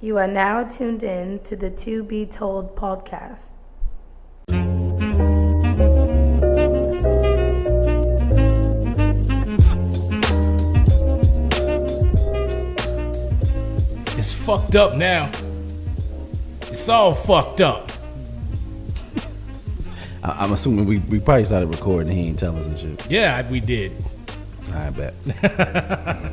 You are now tuned in to the To Be Told podcast. It's fucked up now. It's all fucked up. I'm assuming we probably started recording and he ain't tell us and shit. Yeah, we did. I bet.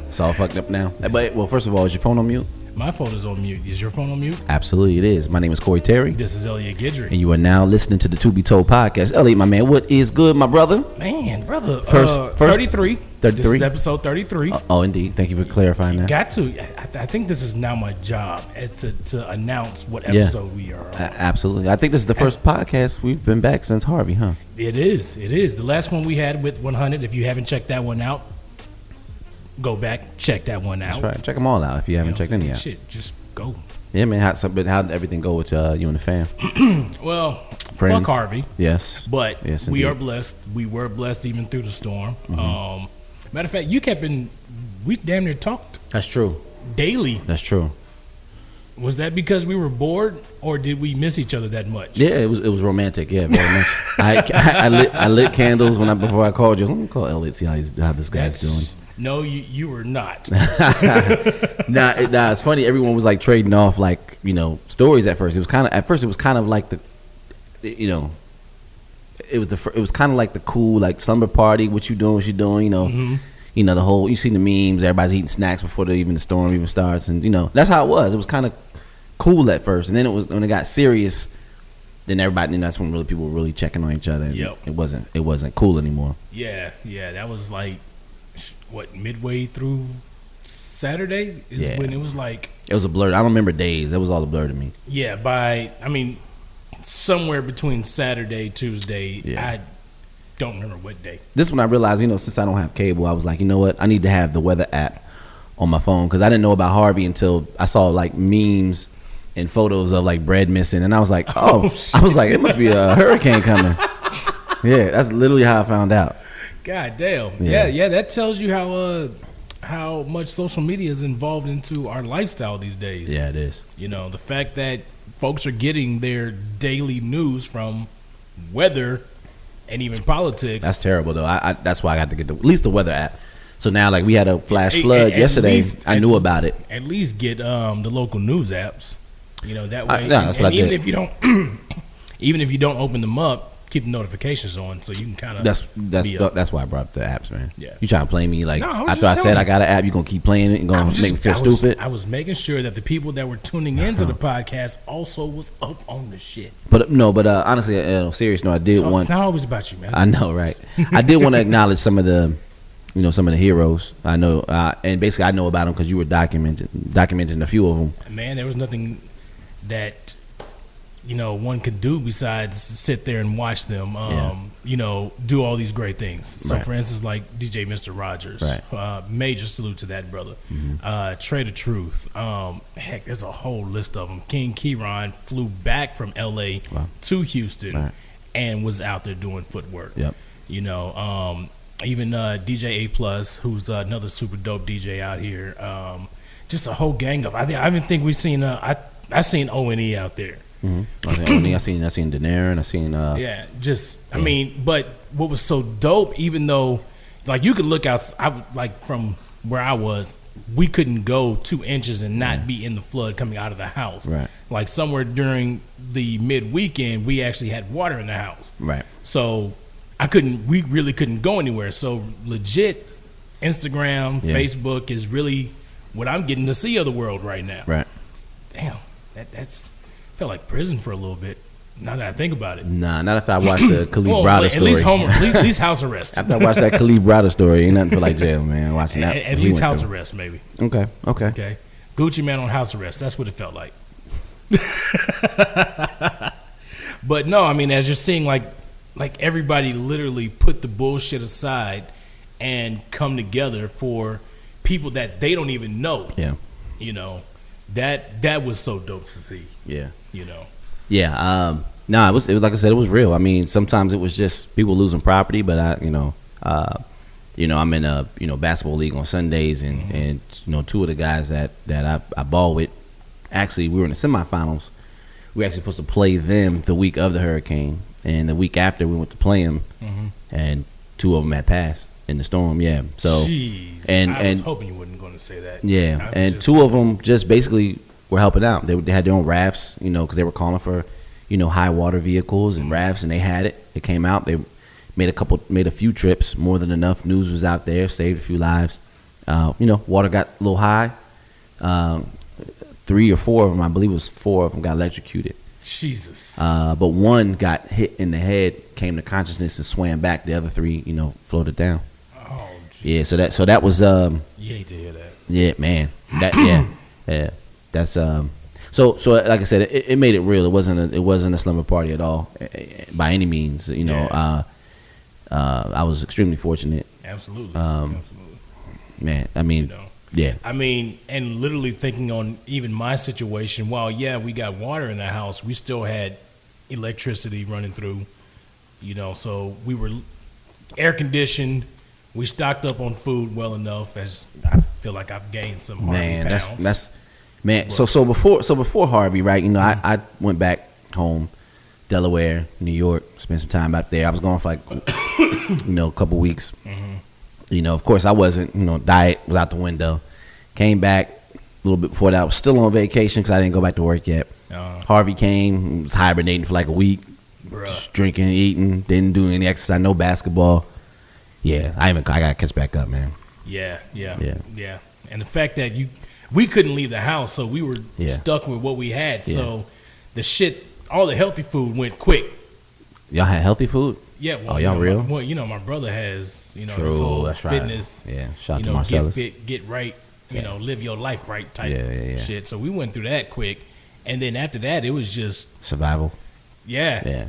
It's all fucked up now. But, well, first of all, is your phone on mute? My phone is on mute. Is your phone on mute? Absolutely it is. My name is Corey Terry. This is Elliot Guidry. And you are now listening to the To Be Told podcast. Elliot, my man, what is good, my brother? Man, brother. First 33. 33? This is episode 33. Oh, indeed. Thank you for clarifying that. Got to. I think this is now my job to announce what episode we are on. Absolutely. I think this is the first podcast we've been back since Harvey, huh? It is. The last one we had with 100, if you haven't checked that one out, go back, check that one out. That's right. Check them all out if you haven't checked any out. Shit, just go. Yeah, man. How did everything go with you and the fam? Well, Friends. fuck Harvey. Yes. But yes, we are blessed. We were blessed even through the storm. Mm-hmm. Matter of fact, we damn near talked That's true. daily. That's true. Was that because we were bored, or did we miss each other that much? Yeah, it was romantic. Yeah, very much. I lit candles before I called you. Let me call Elliot, see how this guy's doing. No, you were not. Nah, it's funny. Everyone was like trading off like stories at first. It was kind of like the, it was kind of like the cool like slumber party. What you doing? Mm-hmm. The whole, you seen the memes. Everybody's eating snacks before the storm even starts, and that's how it was. It was kind of cool at first, and then when it got serious, then everybody, that's when really people were really checking on each other. And yep. It wasn't cool anymore. Yeah, that was like midway through Saturday is when it was like, it was a blur. I don't remember days. That was all a blur to me. Yeah, somewhere between Saturday, Tuesday. Yeah. I don't remember what day. This one I realized, since I don't have cable, I was like, you know what? I need to have the weather app on my phone because I didn't know about Harvey until I saw like memes and photos of like bread missing, and I was like, I was like, it must be a hurricane coming. Yeah, that's literally how I found out. God damn. Yeah. That tells you how much social media is involved into our lifestyle these days. Yeah, it is. The fact that folks are getting their daily news from weather and even politics. That's terrible, though. That's why I got to get at least the weather app. So now, like, we had a flash flood yesterday. I knew about it. At least get the local news apps. That way. That's what I did. Even if you don't open them up, keep the notifications on so you can kind of. That's why I brought up the apps, man. Yeah. You trying to play me like after I said I got an app, you gonna keep playing it and gonna make me feel stupid? I was making sure that the people that were tuning into the podcast also was up on the shit. But honestly, serious note, I did want. It's not always about you, man. I know, right? I did want to acknowledge some of the heroes I know, and basically I know about them because you were documenting a few of them. Man, there was nothing that one could do besides sit there and watch them, do all these great things. So, right. For instance, like DJ Mr. Rogers, right. Major salute to that brother. Mm-hmm. Trader Truth. Heck, there's a whole list of them. King Kieran flew back from L.A. to Houston, right. And was out there doing footwork. Yep. Even DJ A Plus, who's another super dope DJ out here. Just a whole gang of. I even think we've seen. I seen O&E out there. Mm-hmm. I seen Daenerys, and I seen but what was so dope, even though like you could look out, from where I was, we couldn't go 2 inches and not be in the flood coming out of the house. Right. Like somewhere during the mid-weekend, we actually had water in the house. Right. So we really couldn't go anywhere. So legit, Instagram, Facebook is really what I'm getting to see of the world right now. Right. Damn, that's felt like prison for a little bit. Now that I think about it. Nah, not after I watched the Khalif Browder story. At least house arrest. After I watched that Khalif Browder story, ain't nothing for like jail, man. Watching that. At least house arrest, maybe. Okay. Gucci Man on house arrest. That's what it felt like. But no, as you're seeing, like everybody literally put the bullshit aside and come together for people that they don't even know. Yeah. That was so dope to see. Yeah. Yeah. It was like I said, it was real. Sometimes it was just people losing property, but I'm in a basketball league on Sundays, and two of the guys that I ball with actually we were in the semifinals. We were actually supposed to play them the week of the hurricane, and the week after we went to play them, and 2 of them had passed in the storm. Yeah, so jeez, and I was hoping you weren't going to say that. Yeah, and 2 of them just basically were helping out. They had their own rafts, because they were calling for, high water vehicles and rafts, and they had it. They came out. They made a few trips, more than enough. News was out there, saved a few lives. Water got a little high. 3 or 4 of them, I believe it was 4 of them, got electrocuted. Jesus. But 1 got hit in the head, came to consciousness, and swam back. The other 3, floated down. Oh, geez. Yeah. So that was. You hate to hear that. Yeah, man. Yeah. That's So like I said, it made it real. It wasn't a slumber party at all, by any means. I was extremely fortunate. Absolutely. Man, I mean, yeah. I mean, and literally thinking on even my situation, while, we got water in the house, we still had electricity running through, so we were air conditioned. We stocked up on food well enough, as I feel like I've gained some Harvey pounds. That's man. So before Harvey, right? I went back home, Delaware, New York, spent some time out there. I was gone for like, a couple weeks. Of course, I wasn't, diet was out the window. Came back a little bit before that. I was still on vacation because I didn't go back to work yet. Harvey came, was hibernating for like a week, just drinking, eating, didn't do any exercise, no basketball. Yeah, I got to catch back up, man. Yeah. And the fact that we couldn't leave the house, so we were stuck with what we had. Yeah. So all the healthy food went quick. Y'all had healthy food? Yeah. Well, y'all real? My brother has, his True, whole that's fitness. Right. Yeah, shout out to get Marcellus. fit, get right, live your life right type shit. So we went through that quick. And then after that, it was just survival. Yeah.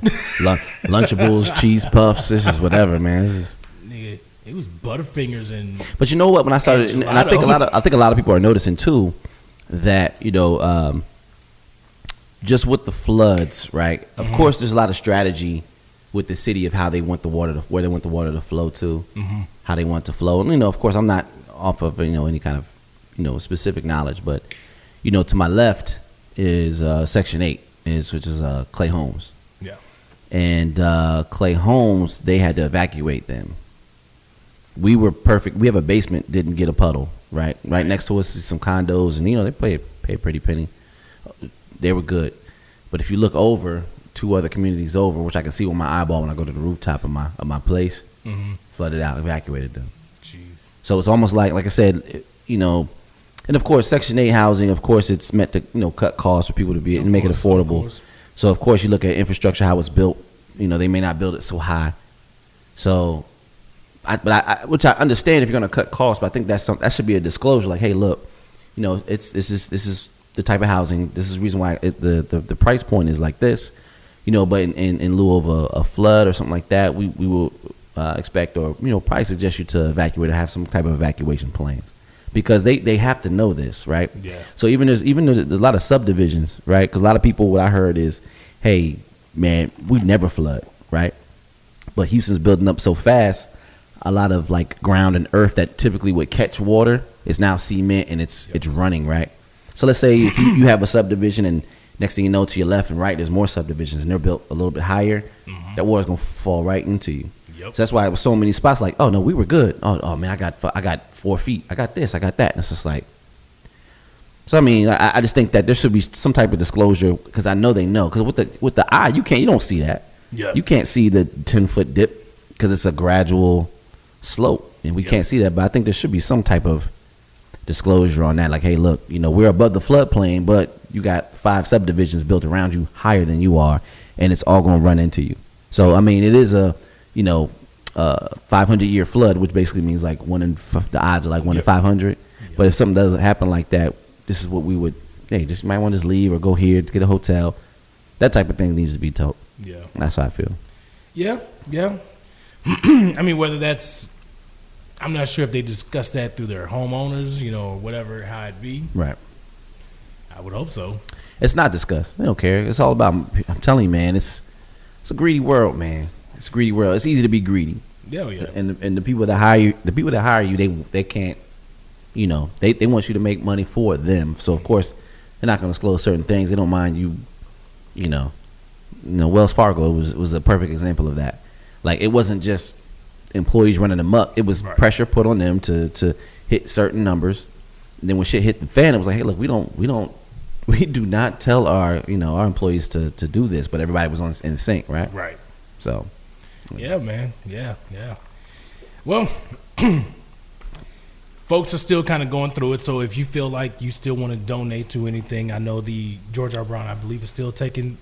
Lunchables, cheese puffs, this is whatever, man. Nigga, it was Butterfingers and. But you know what? When I started, and I think a lot of people are noticing too that just with the floods, right? Of course, there's a lot of strategy with the city of how they want the water where they want the water to flow to, how they want to flow. And of course, I'm not off of any kind of specific knowledge, but to my left is Section 8, which is Clay Homes. Yeah. And Clay Homes, they had to evacuate them. We were perfect. We have a basement, didn't get a puddle, right? Right next to us is some condos, and they pay a pretty penny. They were good. But if you look over, 2 other communities over, which I can see with my eyeball when I go to the rooftop of my place, flooded out, evacuated them. Jeez. So it's almost like I said, and of course, Section 8 housing, of course, it's meant to cut costs for people to be and make it affordable. So of course, you look at infrastructure, how it's built. They may not build it so high. So, which I understand if you're going to cut costs, but I think that should be a disclosure. Like, hey, look, this is the type of housing. This is the reason why the price point is like this. But in lieu of a flood or something like that, we will expect or probably suggest you to evacuate or have some type of evacuation plans, because they have to know this, right? Yeah. So there's a lot of subdivisions, right? Because a lot of people, what I heard is, hey, man, we never flood, right? But Houston's building up so fast, a lot of like ground and earth that typically would catch water is now cement and it's running, right? So let's say if you have a subdivision and next thing you know, to your left and right, there's more subdivisions and they're built a little bit higher, that water's gonna fall right into you. Yep. So that's why it was so many spots like, oh no, we were good. Oh man, I got 4 feet. I got this. I got that. And it's just like, so I mean, I just think that there should be some type of disclosure, because I know they know. Because with the eye, you don't see that. Yeah. You can't see the 10-foot dip because it's a gradual slope, and we can't see that. But I think there should be some type of disclosure on that. Like, hey, look, we're above the floodplain, but you got 5 subdivisions built around you higher than you are, and it's all going to run into you. So I mean, it is a 500-year flood, which basically means like the odds are like 1 in 500. But if something doesn't happen like that, this is what we would. Hey, just might want to just leave or go here to get a hotel. That type of thing needs to be told. Yeah, that's how I feel. Yeah. I mean, whether that's, I'm not sure if they discuss that through their homeowners, or whatever, how it be. Right. I would hope so. It's not discussed. They don't care. It's all about. I'm telling you, man. It's a greedy world, man. It's a greedy world. It's easy to be greedy. Yeah. And the people that hire you, they can't. They want you to make money for them. So of course, they're not going to disclose certain things. They don't mind you, you know, Wells Fargo was a perfect example of that. Like, it wasn't just employees running amok. It was pressure put on them to hit certain numbers. And then when shit hit the fan, it was like, hey, look, we do not tell our employees to do this, but everybody was in sync, right? Right. So, yeah, man. Yeah. Well, folks are still kind of going through it. So if you feel like you still want to donate to anything, I know the George R. Brown, I believe, is still taking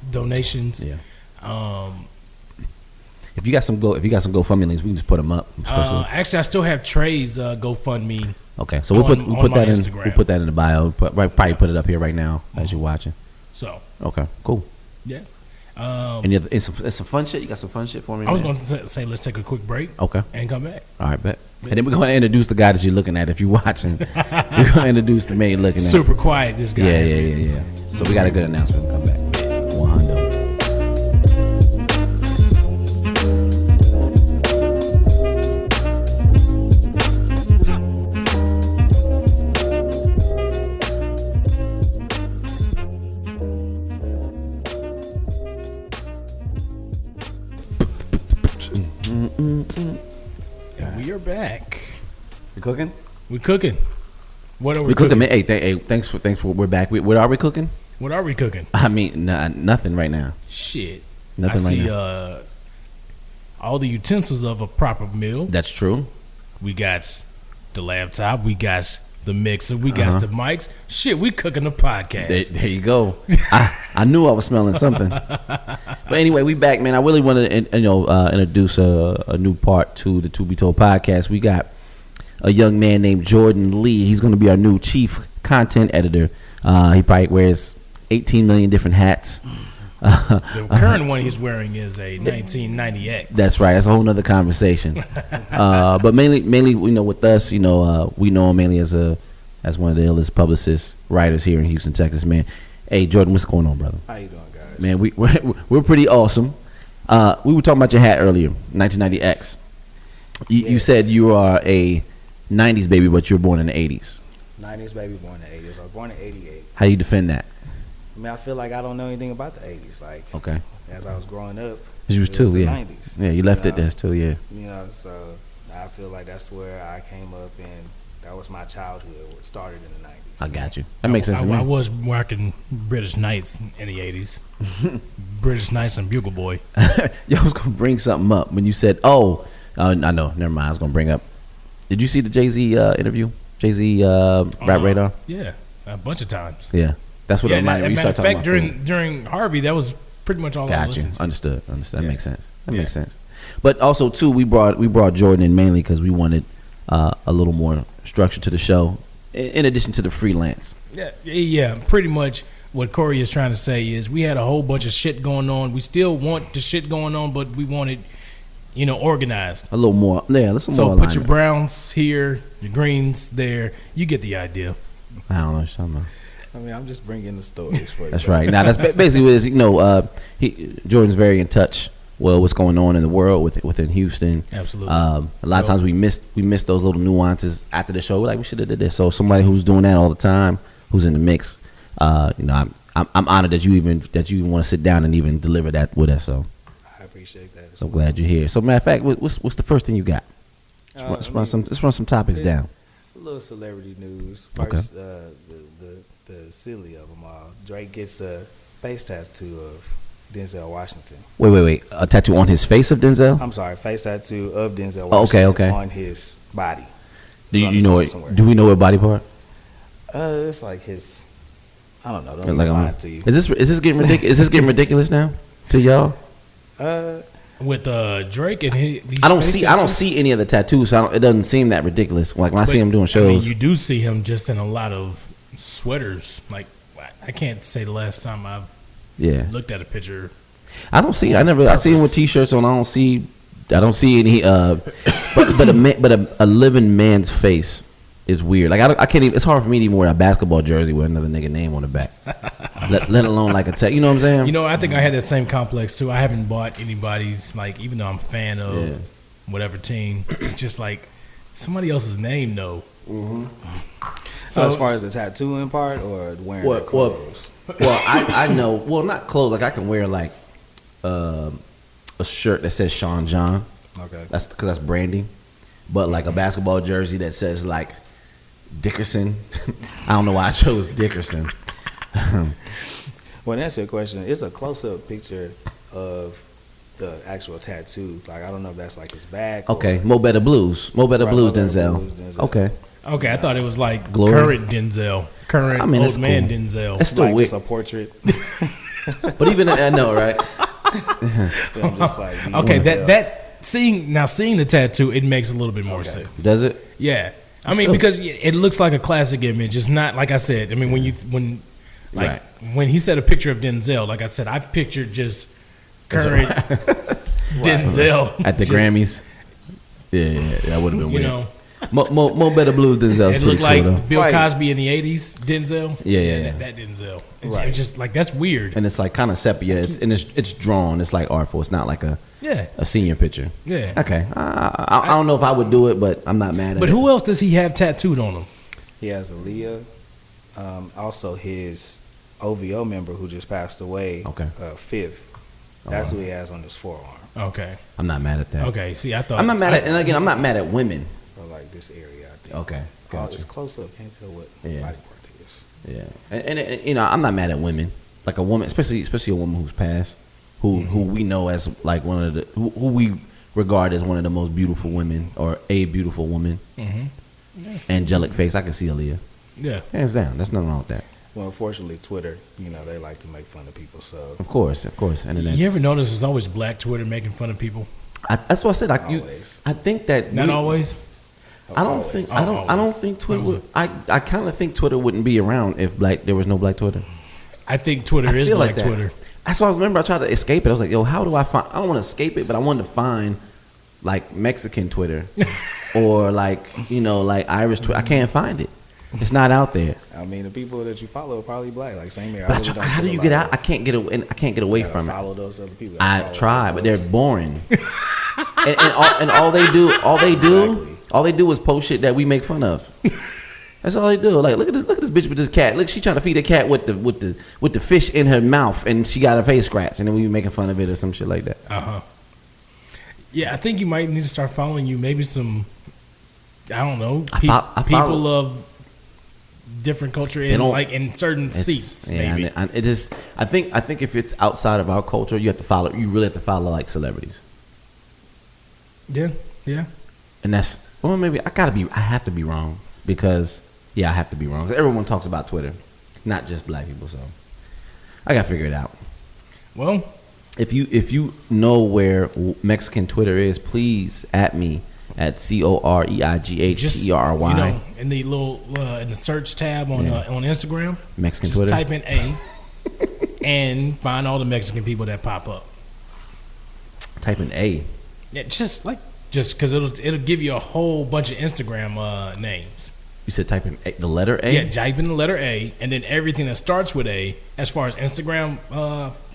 donations. Yeah. If you got some GoFundMe links, we can just put them up. Actually, I still have Trey's GoFundMe. Okay, so we'll put that in. Instagram. We'll put that in the bio. Probably put it up here right now as you're watching. So okay, cool. Yeah. And it's some fun shit. You got some fun shit for me? I was going to say let's take a quick break. Okay. And come back. All right, bet. And then we're going to introduce the guy that you're looking at. If you're watching, we're going to introduce the man you're looking at. Super quiet, this guy. Yeah. So we got a good announcement. Come back. 100. And we are back. We cooking? We cooking. What are we cooking? cooking? Hey, thanks for we're back. What are we cooking? What are we cooking? I mean, nothing right now. Shit. Nothing I right see, now. All the utensils of a proper meal. That's true. We got the laptop. We got the mixer. We got the mics. Shit, we cooking the podcast. There you go. I knew I was smelling something. But anyway, we back, man. I really want to introduce a new part to the To Be Told podcast. We got a young man named Jordan Lee. He's going to be our new chief content editor. He probably wears 18 million different hats. The current one he's wearing is a 1990X. That's right. That's a whole nother conversation. But mainly, with us, we know him mainly as one of the illest publicists, writers here in Houston, Texas, man. Hey, Jordan, what's going on, brother? How you doing, guys? Man, we're pretty awesome. We were talking about your hat earlier, 1990X. You said you are a 90s baby, but you were born in the 80s. 90s baby, born in the 80s. I was born in 88. How you defend that? I mean, I feel like I don't know anything about the 80s. Like, okay. As I was growing up, you was too, the yeah. 90s. Yeah, you left it there too, yeah. So I feel like that's where I came up, and that was my childhood. It started in the 90s. I got you. That makes sense to me. I was rocking British Knights in the 80s. British Knights and Bugle Boy. Yo, I was going to bring something up when you said, I know, never mind. I was going to bring up, did you see the Jay-Z interview? Jay-Z Rap Radar? Yeah, a bunch of times. Yeah. That's what it reminded me. You started talking about during Harvey, that was pretty much all I listened to. Understood. That makes sense. That makes sense. But also, too, we brought Jordan in mainly because we wanted a little more structure to the show, in addition to the freelance. Yeah. Pretty much what Corey is trying to say is we had a whole bunch of shit going on. We still want the shit going on, but we want it, organized. A little more. Yeah, let's more. So put your browns here, your greens there. You get the idea. I don't know what you're talking about. I mean, I'm just bringing the stories for you. That's right. Now, that's basically what it is. Jordan's very in touch. Well, what's going on in the world within Houston? Absolutely. A lot of times we miss those little nuances after the show. We're like, we should have did this. So somebody who's doing that all the time, who's in the mix, I'm honored that you even want to sit down and even deliver that with us. So I appreciate that. So glad you're here. So matter of fact, what's the first thing you got? Let's run some topics down. A little celebrity news. First, the silly of them all. Drake gets a face tattoo of Denzel Washington. Wait. A tattoo on his face of Denzel? I'm sorry, face tattoo of Denzel Washington on his body. Do you know it? Do we know what body part? It's like his. I don't know. Don't lie to you. Is this getting ridiculous? Is this getting ridiculous now to y'all? With Drake and his I don't see any of the tattoos. So it doesn't seem that ridiculous. Like when I see him doing shows. I mean, you do see him just in a lot of sweaters. Like I can't say the last time I've looked at a picture. I see him with t-shirts on. I don't see any. But a living man's face is weird. Like I can't even. It's hard for me to even wear a basketball jersey with another nigga name on the back. let alone like a tag. You know what I'm saying? I think I had that same complex too. I haven't bought anybody's, like, even though I'm a fan of whatever team. It's just like somebody else's name though. Mm-hmm. So as far as the tattooing part or wearing Well, the clothes? I know. Well, not clothes. Like I can wear like a shirt that says Sean John. Okay. That's because that's branding. But like a basketball jersey that says like Dickerson. I don't know why I chose Dickerson. Well, to answer your question, it's a close-up picture of the actual tattoo. Like I don't know if that's like his back. Okay, or, Mo Better Blues. Mo Better Right, Blues, Mo Better Denzel. Blues, Denzel. Okay. Okay, I thought it was like Glory. current Denzel, current I mean, old it's man cool. Denzel. It's still like weird. just a portrait. But even I know, right? I'm just like, Okay, that seeing the tattoo, it makes a little bit more sense. Does it? Yeah, I mean Still- because it looks like a classic image. It's not like I said. I mean when Right. when he said a picture of Denzel, like I said, I pictured just current Denzel At the just, Grammys. Yeah, that would have been You weird. know, Mo Better Blues, Denzel's it pretty looked cool like though. Bill Right. Cosby in the '80s. Denzel. Yeah. That Denzel. It's, Right. it's just like that's weird. And it's like kind of sepia. It's drawn. It's like artful. It's not like a Yeah, senior picture. yeah. Okay. I don't know if I would do it, but I'm not mad at But it. who else does he have tattooed on him? He has Aaliyah. Also, his OVO member who just passed away. Okay. Fifth. That's who he has on his forearm. Okay. I'm not mad at that. Okay. See, I thought I'm not mad at, and again, I'm not mad at women. Or like this area, I think. Okay. Gotcha. It's close up. Can't tell what Yeah. body part it is. Yeah, and you know, I'm not mad at women. Like a woman, especially a woman who's passed, who we know as like one of the who we regard as one of the most beautiful women or a beautiful woman. Angelic face. I can see Aaliyah. Yeah. Hands down. That's nothing wrong with that. Well, unfortunately, Twitter, they like to make fun of people. So Of course. And then You ever notice there's always black Twitter making fun of people? that's what I said. Always. I think that Not always. I don't Always. think Oh, I don't always. think Twitter That was would. I kind of think Twitter wouldn't be around if there was no black Twitter. I think Twitter I is feel black like that. Twitter. That's why I remember I tried to escape it. I was like, yo, how do I find? I don't want to escape it, but I wanted to find like Mexican Twitter or like like Irish Twitter. I can't find it. It's not out there. I mean, the people that you follow are probably black. Like same here. But how do you get out? I can't get away. I can't get away from it. Follow those other people. I Follow try, those but they're posts. boring. and all they do is post shit that we make fun of. That's all they do. Like look at this bitch with this cat. Look, she trying to feed a cat with the fish in her mouth, and she got her face scratched, and then we be making fun of it or some shit like that. Yeah, I think you might need to start following maybe some. I don't know. I follow- People of different culture in don't- like in certain seats. Yeah, Maybe. and it is. I think if it's outside of our culture, you have to follow. You really have to follow like celebrities, Yeah. Yeah. and that's maybe I have to be wrong because I have to be wrong 'cause everyone talks about Twitter, not just black people. So I gotta figure it out. Well, If you know where Mexican Twitter is, please at me at COREIGHTERY. in the little in the search tab on Instagram, Mexican just Twitter. type in A and find all the Mexican people that pop up. Type in A. Yeah, just because it'll give you a whole bunch of Instagram names. You said type in the letter A. Yeah, type in the letter A, and then everything that starts with A, as far as Instagram,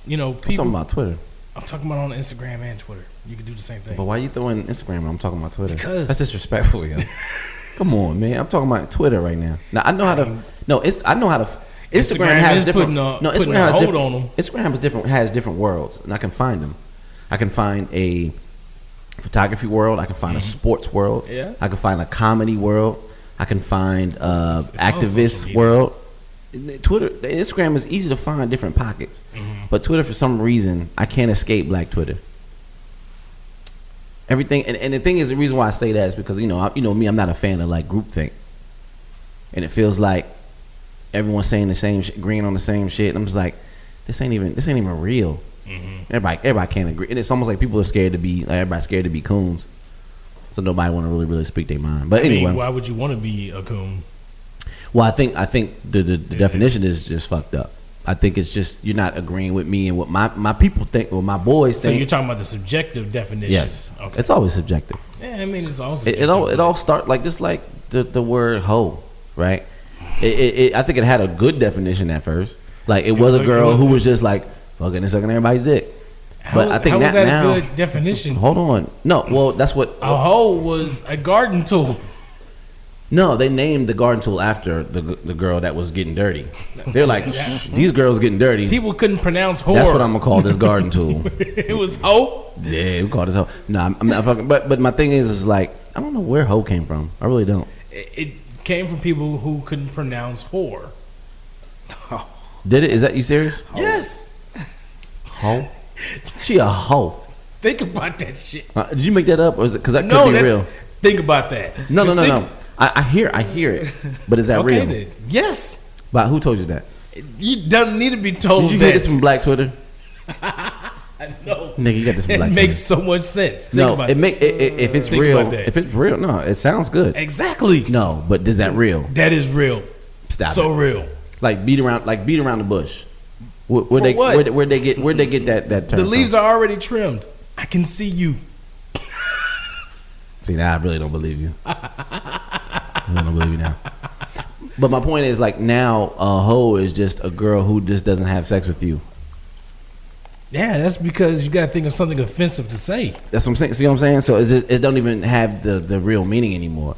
people. I'm talking about Twitter. I'm talking about on Instagram and Twitter. You can do the same thing. But why you throwing Instagram when I'm talking about Twitter? Because- that's disrespectful, yo. Come on, man. I'm talking about Twitter right now. Now I know how to. No, I know how to. Instagram has is different. putting Instagram a has hold different. on 'em. Instagram has different worlds, and I can find them. I can find a photography world. I can find a sports world. Yeah. I can find a comedy world. I can find It's all social activist media. world. Twitter, Instagram is easy to find different pockets, but Twitter for some reason I can't escape Black Twitter. Everything, and the thing is, the reason why I say that is because me, I'm not a fan of like groupthink, and it feels like everyone's saying the same shit, agreeing on the same shit. And I'm just like, this ain't even real. Everybody can't agree, and it's almost like people are scared to be everybody's scared to be coons, so nobody want to really speak their mind. But anyway, why would you want to be a coon? well, I think the definition is just fucked up. I think it's just you're not agreeing with me and what my people think or my boys So think. you're talking about the subjective definition. Yes, Okay. it's always subjective. Yeah, I mean it's also It all start like just like the word hoe, right? I think it had a good definition at first. Like it was a girl who was just like fucking and sucking everybody's dick. But I think how was that now, a good definition? hold on, no, well that's what A hoe was a garden tool. No, they named the garden tool after the girl that was getting dirty. They're like, these girls getting dirty. People couldn't pronounce whore. That's what I'm gonna call this garden tool. It was hoe. Yeah, we call this hoe. No, I'm not fucking. But my thing is like, I don't know where hoe came from. I really don't. It came from people who couldn't pronounce whore. Did it? Is that you serious? Yes. Hoe? She a hoe. Think about that shit. Did you make that up, or is it? Because that could No, be real. think about that. No, Just no, think- no. I hear it. But is that Okay real? then. Yes. But who told you that? You doesn't need to be told Did you that. get this from Black Twitter? No. Nigga, you got this from Black It Twitter. makes so much sense. Think No, about it that. make if it's Think real. about that. If it's real, no, it sounds good. Exactly. No, but is that real? That is real. Stop So it. real. Like beat around the bush. Where For they what? where they get that term The leaves from? are already trimmed. I can see you. See, now I really don't believe you. I really don't believe you now. But my point is, like, now a hoe is just a girl who just doesn't have sex with you. Yeah, that's because you got to think of something offensive to say. That's what I'm saying. See what I'm saying? So it don't even have the real meaning anymore.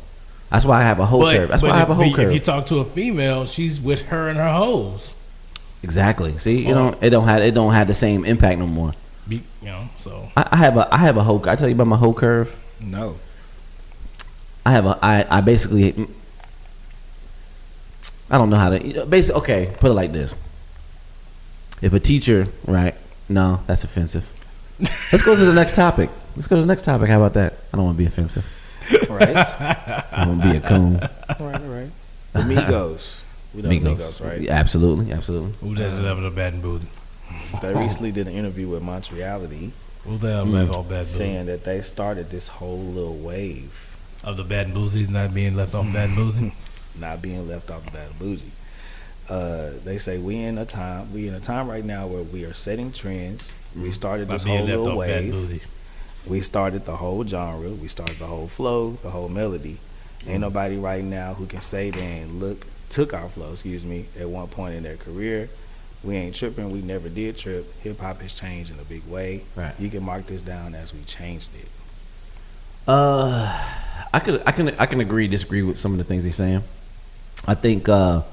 That's why I have a hoe curve. That's why I have a hoe If curve. you talk to a female, she's with her and her hoes. Exactly. See, it don't have the same impact no more. So I have a hoe. I tell you about my hoe curve. No. I basically, I don't know how to basically. Okay, put it like this: if a teacher, right? No, that's offensive. Let's go to the next topic. How about that? I don't want to be offensive. Right. I want to be a coon. Right. The Migos. We know the Migos, right? Yeah, absolutely. who does it ever the bad and booty? They recently did an interview with Montreality Who the hell left all bad and booty? saying that they started this whole little wave Of the bad and booty not being left off bad and booty? not being left off Bad and Bougie. They say we in a time right now where we are setting trends. We started By this being whole left little off bad and wave. booty. We started the whole genre. We started the whole flow, the whole melody. Ain't nobody right now who can say they ain't took our flow, at one point in their career. We ain't tripping. We never did trip. Hip hop has changed in a big way. Right. You can mark this down as we changed it. I can disagree with some of the things he's saying. I think, and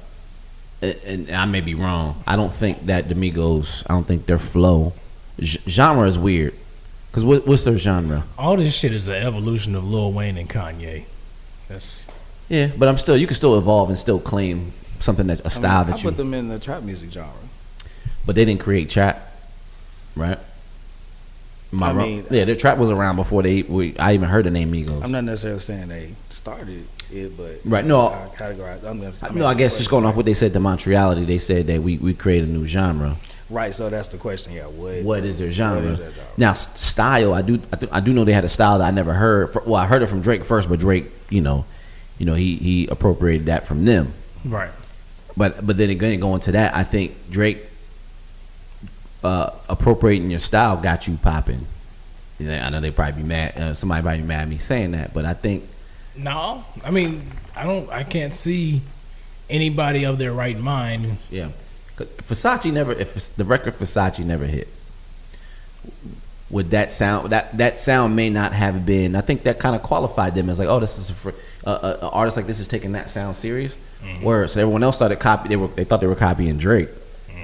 I may be wrong. I don't think that the Migos. I don't think their flow genre is weird. Cause what's their genre? All this shit is an evolution of Lil Wayne and Kanye. That's Yeah, but you can still evolve and still claim something a style I that you. put them in the trap music genre. But they didn't create trap, right? I mean, yeah, their trap was around before I even heard the name Migos. I'm not necessarily saying they started it, but Right, no. I categorize. No, I guess just going off what they said to Montreality, they said that we created a new genre. Right, so that's the question. Yeah, What is their genre? What is that genre? Now, style, I do know they had a style that I never heard. Well, I heard it from Drake first, but Drake, he appropriated that from them. right. But then again, going to that, I think Drake appropriating your style got you popping. I know they probably be mad. Somebody probably be mad at me saying that, but I think No, I mean, I can't see anybody of their right mind. yeah, 'cause Versace never. If the record Versace never hit, would that sound that sound may not have been? I think that kind of qualified them as like, oh, this is an artist like this is taking that sound serious. Whereas everyone else started copy. They thought they were copying Drake,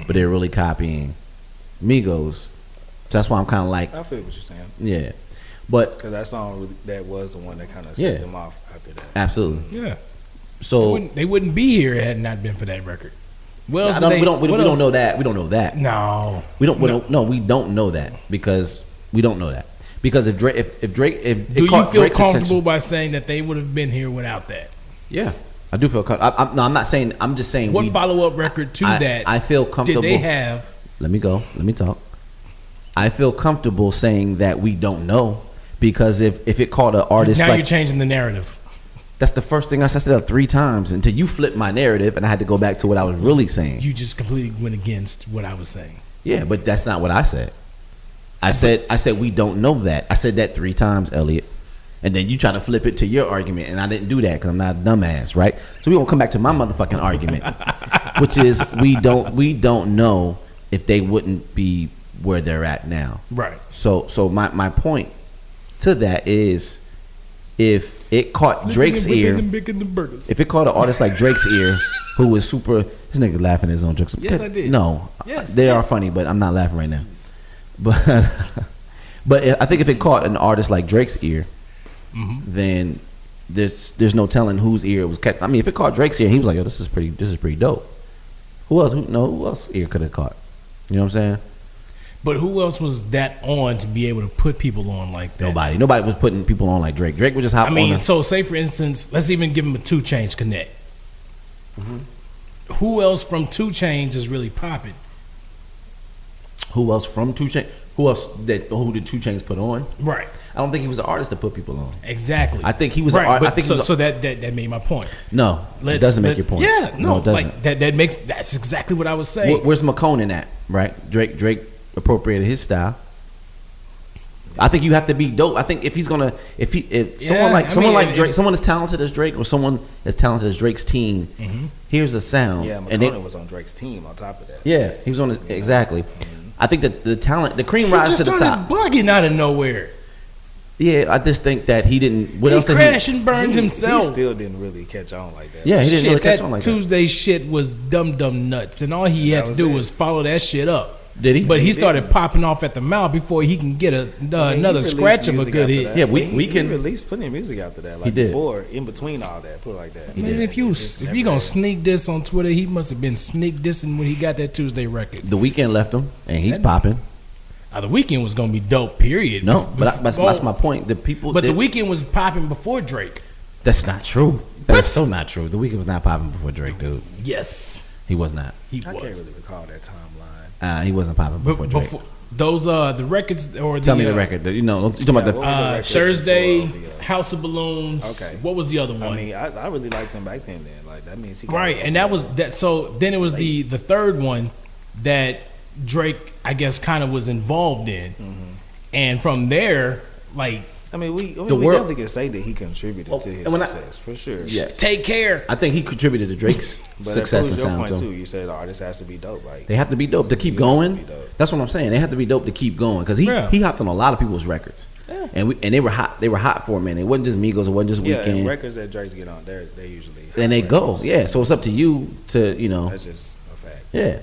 but they were really copying Migos. So that's why I'm kind of like, I feel what you're saying. yeah, but Because that song, that was the one that kind of Yeah. set them off after that. absolutely. Yeah, So they wouldn't be here had it not been for that record. Well, we don't know that. We don't know that. No, We don't know that because we don't know that because if Drake if Do it you caught feel Drake's comfortable attention- by saying that they would have been here without that? Yeah, I do feel comfortable. I'm not saying. I'm just saying. What follow-up record to that? I feel comfortable. Did they have? Let me go. Let me talk. I feel comfortable saying that we don't know because if it caught an artist Now like you're changing the narrative. that's the first thing I said that 3 times until you flipped my narrative and I had to go back to what I was really saying. You just completely went against what I was saying. Yeah, but that's not what I said. I said we don't know that. I said that 3 times, Elliot. And then you try to flip it to your argument, and I didn't do that because I'm not a dumbass, right? So we gonna come back to my motherfucking argument, which is we don't know if they wouldn't be where they're at now. Right. So my point to that is if it caught Drake's ear, if it caught an artist like Drake's ear, who was super, this nigga laughing at his own jokes. Yes, I did. No, Yes, they yes. are funny, but I'm not laughing right now. But I think if it caught an artist like Drake's ear, then there's no telling whose ear it was catching. I mean, if it caught Drake's ear, he was like, "Yo, this is pretty dope." Who else ear could it caught? You know what I'm saying? But who else was that on to be able to put people on like that? Nobody was putting people on like Drake. Drake would just hop I on. mean, so say for instance, let's even give him a 2 Chainz connect. Who else from 2 Chainz is really popping? Who else from 2 Chainz? Who did 2 Chainz put on? Right. I don't think he was an artist to put people on. Exactly. I think he was right. I think so that made my point. No, it doesn't make your point. Yeah, no, it doesn't. like that's exactly what I was saying. Where's McConan at? Right, Drake appropriated his style. I think you have to be dope. I think if someone like Drake, someone as talented as Drake, or someone as talented as Drake's team, here's a sound. Yeah, McConan was on Drake's team. On top of that, yeah, he was on his exactly. I think that the talent, the cream rises to the top. Bugging out of nowhere. Yeah, I just think that he didn't. What He else did crashed and burned himself. He still didn't really catch on like that. Yeah, he didn't really catch on like that. Tuesday shit was dumb nuts, and all he had to do was follow that shit up. Did he? But he started popping off at the mouth before he can get another scratch of a good hit. Yeah, he released plenty of music after that. Like he did. Before, in between all that, put it like that. Man, if you gonna sneak diss on Twitter, he must have been sneak dissing when he got that Tuesday record. The Weeknd left him, and he's popping. The Weeknd was gonna be dope. Period. No, but that's my point. The people, but the Weeknd was popping before Drake. That's not true. That's so not true. The Weeknd was not popping before Drake, dude. Yes, he was not. He I was. can't really recall that timeline. He wasn't popping before Drake. Those the records or tell me the record. You talking about the Thursday, House of Balloons. Okay, what was the other one? I mean, I really liked him back then. Like that means he right, and that was that. So then it was the third one that Drake, I guess, kind of was involved in, and from there, like. I mean, we definitely can say that he contributed to his success for sure. Yeah, Take Care. I think he contributed to Drake's success and sound too. You said the artist has to be dope. Like they have to be dope to keep going. That's what I'm saying. They have to be dope to keep going because he hopped on a lot of people's records, and they were hot. They were hot for a minute. It wasn't just Migos. It wasn't just Weeknd. Yeah, records that Drake's get on, they usually and they go. Yeah, so it's up to you to That's just a fact. Yeah,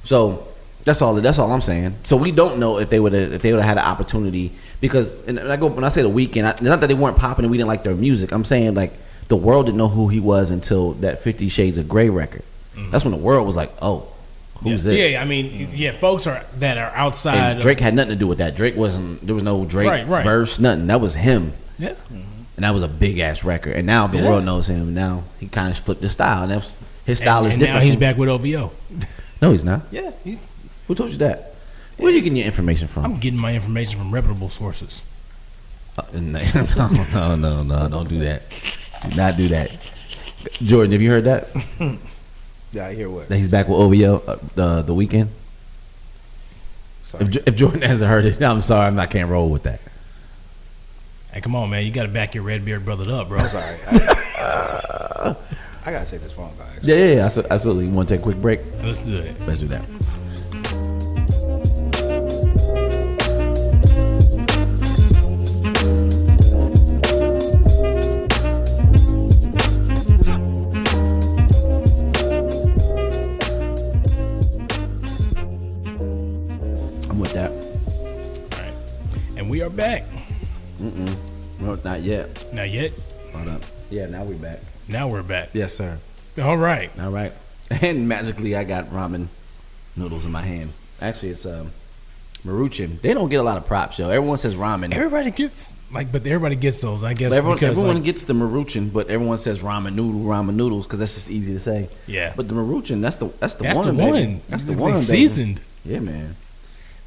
so. That's all I'm saying. So we don't know if they would have had an opportunity because when I say the Weeknd, not that they weren't popping and we didn't like their music. I'm saying like the world didn't know who he was until that 50 Shades of Grey record. That's when the world was like, oh, who's this? Yeah, I mean, folks that are outside. And Drake had nothing to do with that. There was no Drake verse, nothing. That was him. Yeah, and that was a big ass record. And now the world knows him. Now he kind of flipped his style, and his style is different. Now he's back with OVO. No, he's not. Yeah, who told you that? Where are you getting your information from? I'm getting my information from reputable sources. No, don't do that. Do not do that. Jordan, have you heard that? Yeah, I hear what? That he's back with OVO the Weeknd. If Jordan hasn't heard it, I'm sorry, I can't roll with that. Hey, come on, man! You got to back your Redbeard brother up, bro. I'm sorry. I gotta take this phone call. Yeah, absolutely. You want to take a quick break? Let's do it. Let's do that. I'm with that. All right, and we are back. No, not yet. Not yet. Hold up. Yeah, now we're back. Now we're back. Yes, sir. All right. And magically, I got ramen noodles in my hand. Actually, it's Maruchan. They don't get a lot of props, yo. Everyone says ramen. Everybody gets but everybody gets those, I guess. Everyone gets the Maruchan, but everyone says ramen noodles, because that's just easy to say. Yeah. But the Maruchan, that's the one. That's the one. They seasoned. Yeah, man.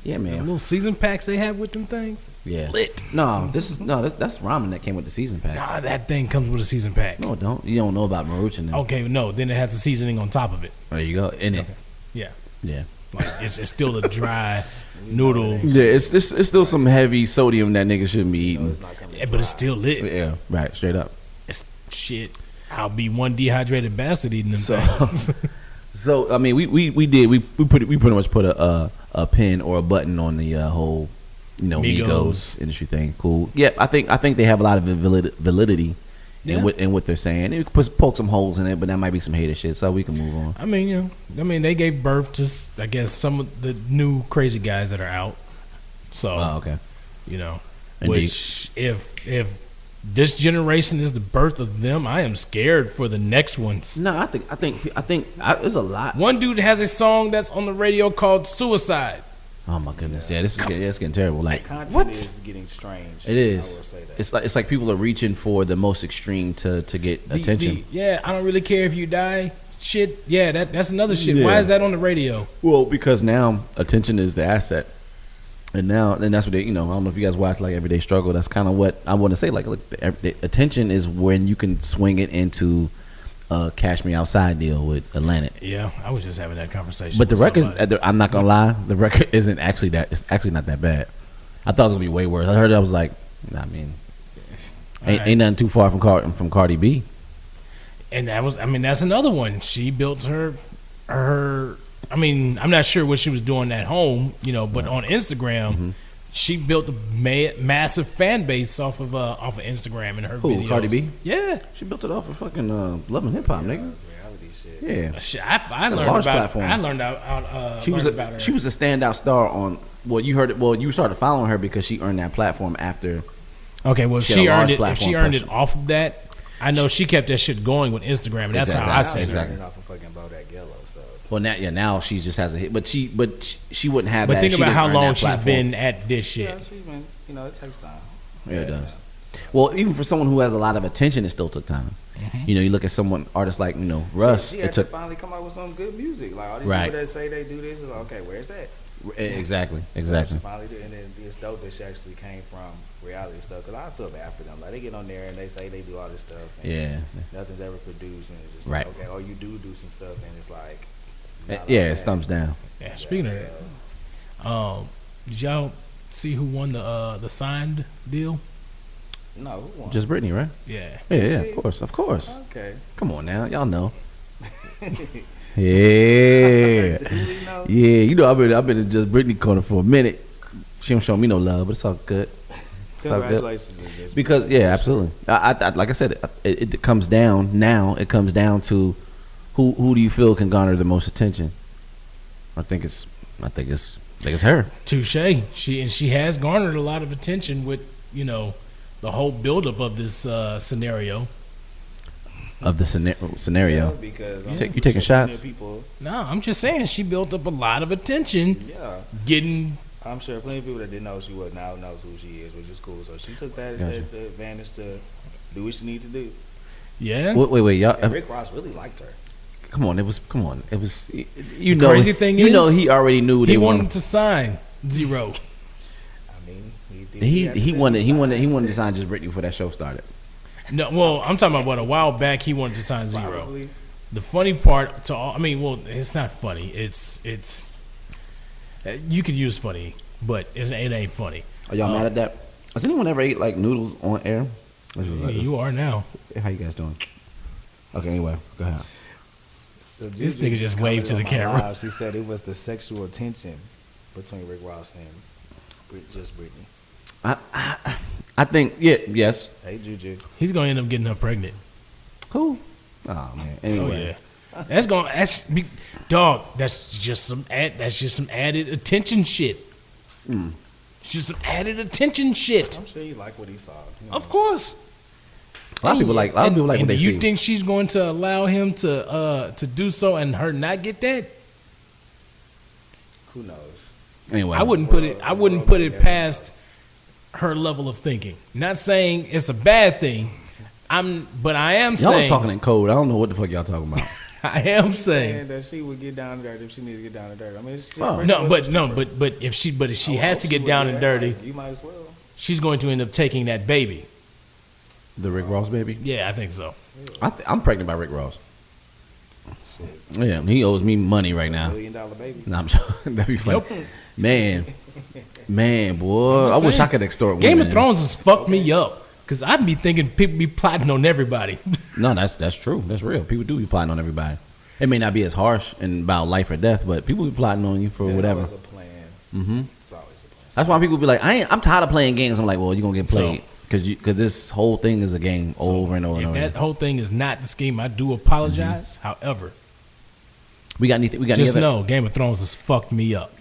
The little season packs they have with them things. Yeah. Lit. That's ramen that came with the season packs. Nah, that thing comes with a season pack. No, it don't. You don't know about Maruchan. Then. Okay, no. Then it has the seasoning on top of it. There you go. In it. Okay. Yeah. Yeah. Like it's still a dry noodle. Yeah, it's still some heavy sodium that niggas shouldn't be eating. Yeah, but it's still lit. Yeah, right, straight up. It's shit. I'll be one dehydrated bastard eating them things. So I mean, we pretty much put a pin or a button on the whole Migos industry thing. Cool. Yeah, I think they have a lot of validity in what they're saying. You could poke some holes in it, but that might be some hater shit. So we can move on. I mean, they gave birth to, I guess, some of the new crazy guys that are out. So, okay. Indeed. Which if this generation is the birth of them, I am scared for the next ones. No, I think there's a lot. One dude has a song that's on the radio called "Suicide." Oh my goodness! Yeah, it's getting terrible. Like Content what? is getting strange. It is. I will say that. It's like people are reaching for the most extreme to get attention. I don't really care if you die. Shit, yeah, that's another shit. Yeah. Why is that on the radio? Well, because now attention is the asset, and that's what they. I don't know if you guys watch like Everyday Struggle. That's kind of what I want to say. Like, look, the attention is when you can swing it into a Cash Me Outside deal with Atlantic. Yeah, I was just having that conversation. But the with record, somebody. I'm not gonna lie, the record isn't actually that. It's actually not that bad. I thought it was gonna be way worse. I heard it. I was like, nah, I mean, ain't nothing too far from Cardi B. And that's another one. She built her. I'm not sure what she was doing at home, but on Instagram, she built a massive fan base off of Instagram and her videos. Cardi B? Yeah, She built it off of fucking Love and Hip Hop, nigga. Reality shit. Yeah, shit, I learned large about. platform. I learned out. she was about her. a standout star on. Well, you heard it. Well, you started following her because she earned that platform after. Okay, well, She had a large if platform she earned it person. off of that, I know she kept that shit going with Instagram, and that's how I Exactly. see Exactly. her. Off of fucking Bodak Yellow, so. Well, now she just has a hit, but she wouldn't have. But that. think She about didn't how earn long that she's platform. been at this shit. Yeah, she's been, it takes time. Yeah, it does. Well, even for someone who has a lot of attention, it still took time. You look at artists like Russ. She It had took to finally come out with some good music. Like all these Right. people that say they do this, is like, okay, where's that? exactly. So she finally did, and then it's dope that she actually came from reality stuff. Because I feel bad for them. Like they get on there and they say they do all this stuff. And Yeah. nothing's ever produced, and it's just Right. like, okay, or you do some stuff, and it's like, not Yeah, like it that. thumbs down. Yeah, speaking of that, did y'all see who won the signed deal? No, who won? Just Britney, right? Yeah. Yeah, she? of course. Okay. Come on now, y'all know. Yeah, Do we know? yeah. I've been in Just Britney corner for a minute. She don't show me no love, but it's all good. It's all good. Congratulations. Miss Because Britney. absolutely. I like I said, it comes down now. It comes down to who do you feel can garner the most attention? I think it's her. Touche. She has garnered a lot of attention with the whole buildup of this scenario. Of the scenario. Because You taking shots? People, No, I'm just saying she built up a lot of attention. yeah. Getting I'm sure plenty of people that didn't know who she was now knows who she is, which is cool. So she took that Gotcha. advantage to do what she needed to do. yeah. Wait, y'all. And Rick Ross really liked her. Come on, it was. Crazy thing is, he already knew he they wanted wanted. to sign Zero. I mean, he did. He wanted to sign Just Britney before that show started. No, well, I'm talking about a while back. He wanted to sign Zero. Probably. The funny part to all, it's not funny. It's you could use funny, but it ain't funny. Are y'all mad at that? Has anyone ever ate like noodles on air? You are now. How you guys doing? Okay, anyway, go ahead. So This Juju nigga just waved to the commented on my camera. live. She said it was the sexual tension between Rick Ross and Just Britney. I think yes. Hey, Juju. He's gonna end up getting her pregnant. Who? Oh man. Anyway, Oh yeah, dog. That's just some added attention shit. It's just some added attention shit. I'm sure you like what he saw. You know. Of course. a lot of people like what they do you see. think she's going to allow him to do so and her not get that? Who knows? Anyway, I wouldn't put it past her level of thinking. Not saying it's a bad thing. But I am Y'all was saying talking in code. I don't know what the fuck y'all talking about. I am saying saying that she would get down and dirty if she needed to get down and dirty. I mean, it's Oh. but if she has to get down and dirty, You might as well. she's going to end up taking that baby. The Rick Ross baby. Yeah, I think so. I'm pregnant by Rick Ross. Yeah, he owes me money right now. $1 million baby. Nah, I'm joking. That'd be funny. Man, boy. I'm I just wish I saying. could extort Game women. of Thrones has fucked me up because I be thinking people be plotting on everybody. No, that's true. That's real. People do be plotting on everybody. It may not be as harsh and about life or death, but people be plotting on you for whatever. It's always a plan. Mm-hmm. It's always a plan. That's why people be like, I'm tired of playing games. I'm like, well, you're gonna get played because this whole thing is a game over and over and If over. that whole thing is not the scheme, I do apologize. However, We got anything? We got just any other? know Game of Thrones has fucked me up.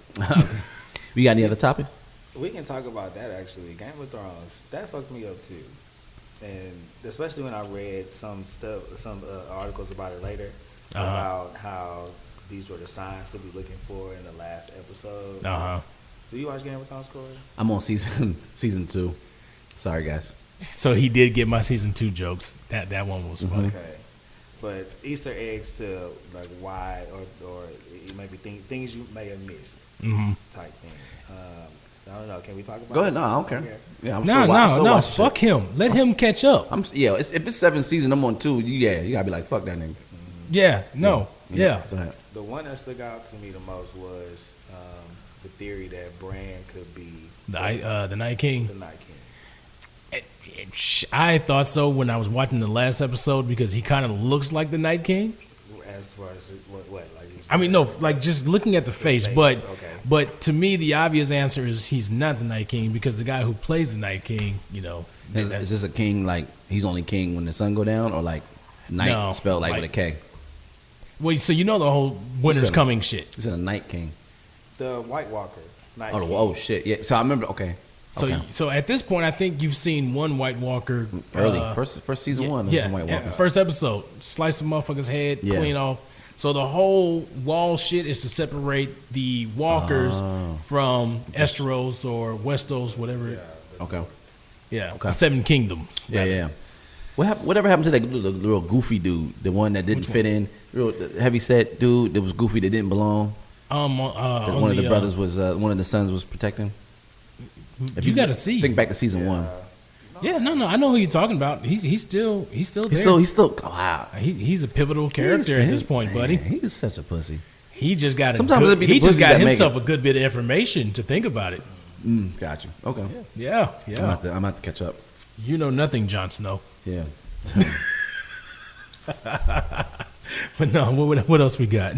We got any other topics? We can talk about that actually. Game of Thrones, that fucked me up too, and especially when I read some articles about it later about how these were the signs to be looking for in the last episode. Do you watch Game of Thrones, Corey? I'm on season 2. Sorry, guys. So he did get my season 2 jokes. That one was funny. Okay, but Easter eggs to like why or maybe things you may have missed type thing. I don't know. Can we talk about? Go ahead. it? No, I don't care. Okay. Yeah, No. Fuck him. Let him catch up. If it's 7th season, I'm on 2. You gotta be like, fuck that nigga. Yeah. No. Yeah. Go ahead. The one that stuck out to me the most was the theory that Bran could be The Night King. the Night King. I thought so when I was watching the last episode because he kind of looks like the Night King. As far as what like I mean, no, like just looking at the face, but okay. but to me, the obvious answer is he's not the Night King because the guy who plays the Night King, Is this a king like he's only king when the sun go down, or like night No, spelled like like- with a K? well, so you know the whole winter's said- coming shit. He's a night king. The White Walker Night Oh, King. oh shit! Yeah. So I remember. Okay. So at this point, I think you've seen one White Walker Early first season 1. Yeah, was White Walker. first episode, slice the motherfucker's head Yeah. clean off. So the whole wall shit is to separate the walkers from Esteros or Westos, whatever. Okay. Yeah, Okay. the Seven Kingdoms. Yeah. Whatever happened to that little goofy dude, the one that didn't fit in, real heavy set dude that was goofy that didn't belong? That one of the brothers was one of the sons was protecting. If You gotta see. Think back to season 1. Yeah, no, I know who you're talking about. He's still there. He's still wow. He's a pivotal character at this point, buddy. He's such a pussy. He just got Sometimes it'd be the he just pussies got that make himself it. a good bit of information to think about it. Got you. Okay. Yeah. I'm about to catch up. You know nothing, Jon Snow. Yeah. But no, what else we got?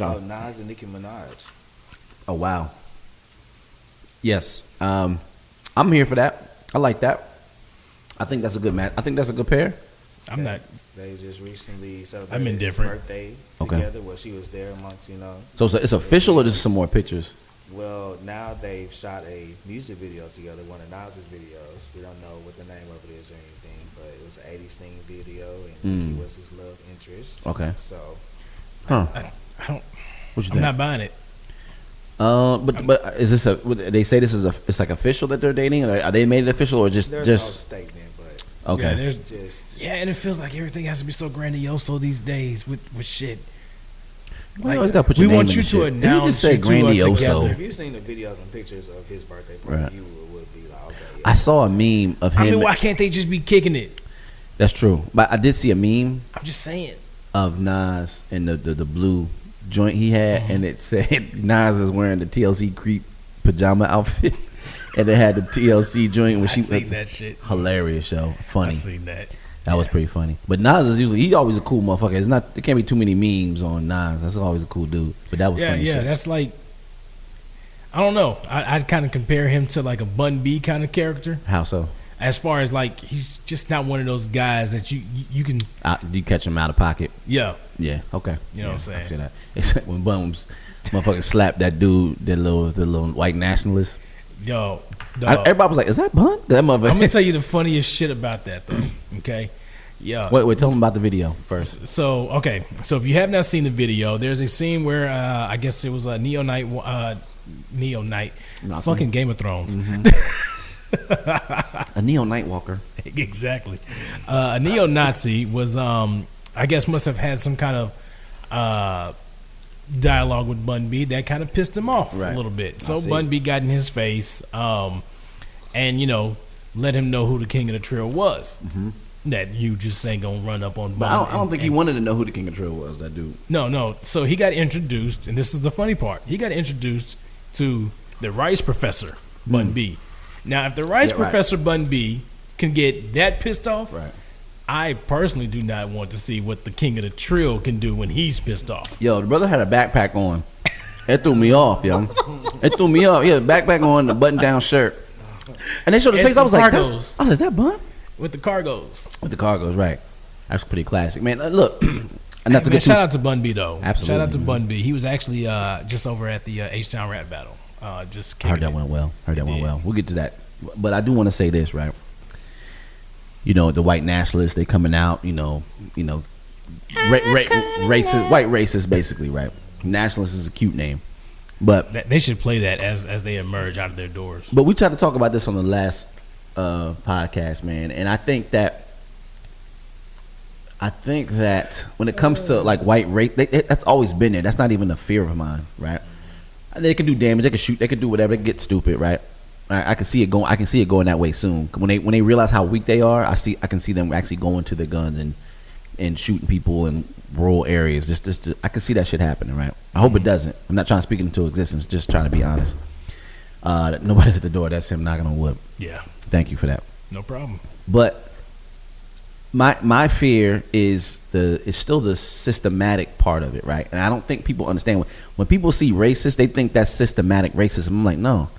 Oh, Nas and Nicki Minaj. Oh wow. Yes. I'm here for that. I like that. I think that's a good match. I think that's a good pair. I'm not. They just recently celebrated I'm indifferent. his birthday Okay. together. Where she was there amongst So it's official, or just some more pictures? Well, now they've shot a music video together, one of Nas's videos. We don't know what the name of it is or anything, but it was an 80s theme video, and he was his love interest. Okay. So, Huh. I don't. What you I'm think? not buying it. But is this they say this is it's like official that they're dating? Or are they made it official, or there's no just statement, but okay? Yeah, there's just and it feels like everything has to be so grandiose these days with shit. Well, you always gotta put your we name want in you the to shit. Didn't you announce just say you two are grandioso? together. if you've seen the videos and pictures of his birthday party, Right. you would be like, okay, yeah. I saw a meme of him. I mean, why can't they just be kicking it? That's true, but I did see a meme I'm just saying. of Nas and the blue joint he had, and it said Nas is wearing the TLC creep pajama outfit, and it had the TLC joint where I she seen that shit. hilarious show, I funny. seen that. That was pretty funny. But Nas is he always a cool motherfucker. It's not there can't be too many memes on Nas. That's always a cool dude. But that was funny. Yeah, shit. that's like, I don't know. I'd kind of compare him to like a Bun B kind of character. How so? As far as like, he's just not one of those guys that you can. You catch him out of pocket. Yeah, Yeah. Okay. You know what I'm I saying? feel that. Except when Bums motherfucker slapped that dude, the little white nationalist. yo, dog. Everybody was like, "Is that Bun?" That motherfucker. I'm gonna tell you the funniest shit about that though. Okay, yeah. Wait, tell them about the video first. So okay, so if you have not seen the video, there's a scene where I guess it was a Neo Knight, Nazi. fucking Game of Thrones. A Neo Nightwalker. Exactly. A neo-Nazi was, I guess, must have had some kind of dialogue with Bun B that kind of pissed him off Right. a little bit. I So see. Bun B got in his face, and let him know who the king of the trail was. That you just ain't gonna run up on Bun. But I don't think he wanted to know who the King of Trill was. That dude. No. So he got introduced, and this is the funny part. He got introduced to the Rice Professor, Bun B. Now, if the Rice Yeah, right. Professor Bun B can get that pissed off, Right. I personally do not want to see what the king of the trill can do when he's pissed off. Yo, the brother had a backpack on. It threw me off, yo. It threw me off. Yeah, backpack on, the button-down shirt. And they showed his face. I was like, is that Bun? With the cargos. With the cargos, right. That's pretty classic. Man, look. And Hey, man, shout out to Bun B, though. Absolutely. Shout out to Bun B. He was actually just over at the H-Town rap battle. I heard that went well. We'll get to that. But I do want to say this, right? You know, the white nationalists, they coming out, racist, white racists, basically, right? Nationalist is a cute name. But they should play that as they emerge out of their doors. But we tried to talk about this on the last podcast, man. And I think that when it comes to like white race, that's always been there. That's not even a fear of mine, right? They can do damage. They can shoot. They can do whatever. They can get stupid, right? I can see it going. I can see it going that way soon. When they realize how weak they are, I can see them actually going to their guns and shooting people in rural areas. I can see that shit happening, right? I hope it doesn't. I'm not trying to speak it into existence. Just trying to be honest. Nobody's at the door. That's him knocking on wood. Yeah. Thank you for that. No problem. But my fear is still the systematic part of it, right? And I don't think people understand when people see racist, they think that's systematic racism. I'm like, no.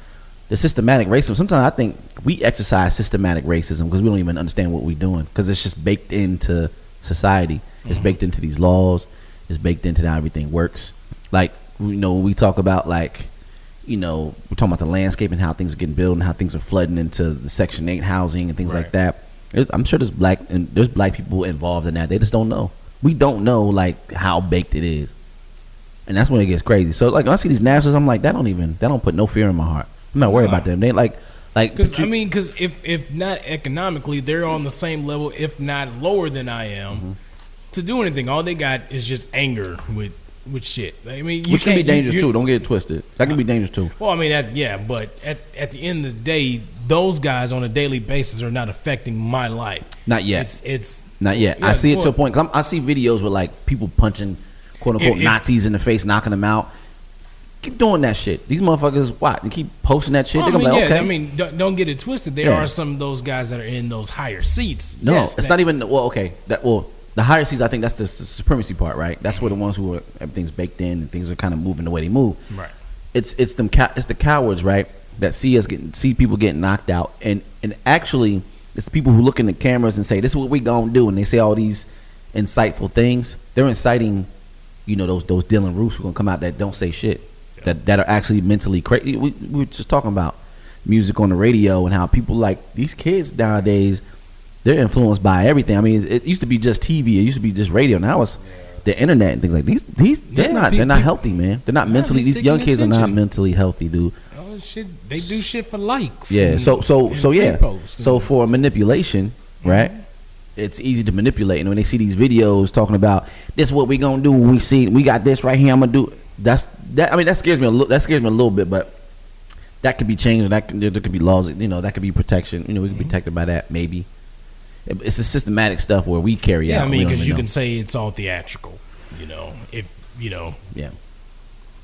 The systematic racism, sometimes I think we exercise systematic racism because we don't even understand what we're doing because it's just baked into society. It's baked into these laws. It's baked into how everything works. Like, when we talk about we're talking about the landscape and how things are getting built and how things are flooding into the Section 8 housing and things like that. I'm sure there's black people involved in that. They just don't know. We don't know like how baked it is, and that's when it gets crazy. So like when I see these nationalists, I'm like, that don't put no fear in my heart. I'm not worried about them. They like because if not economically, they're on the same level, if not lower than I am, to do anything. All they got is just anger with shit. I mean, which can be dangerous too. Don't get it twisted. That can be dangerous too. Well, I mean but at the end of the day, those guys on a daily basis are not affecting my life. Not yet. It's not yet. Yeah, I see it to a point. Cause I see videos with like people punching quote unquote Nazis in the face, knocking them out. Keep doing that shit. These motherfuckers, what? They keep posting that shit. They're gonna be like, okay. I mean, don't get it twisted. There are some of those guys that are in those higher seats. No, it's not even. Well, okay. The higher seats, I think that's the supremacy part, right? That's where the ones who are everything's baked in and things are kind of moving the way they move. Right. It's the cowards, right? That see people getting knocked out, and actually, it's the people who look in the cameras and say, "This is what we gonna do," and they say all these insightful things. They're inciting, those Dylan Roofs who gonna come out that don't say shit. That are actually mentally crazy. We were just talking about music on the radio and how people like these kids nowadays, they're influenced by everything. I mean, it used to be just TV, it used to be just radio. Now it's the internet and things like these. They're not healthy, man. They're not mentally. These young kids are not mentally healthy, dude. Oh shit, they do shit for likes. Yeah. So for manipulation, right? It's easy to manipulate, and when they see these videos talking about this, is what we gonna do when we got this right here, I'm gonna do. I mean, that scares me a little bit, but that could be changed. There could be laws. That could be protection. We could be protected by that. Maybe it's a systematic stuff where we carry out. Yeah, I mean, because you can say it's all theatrical. Yeah.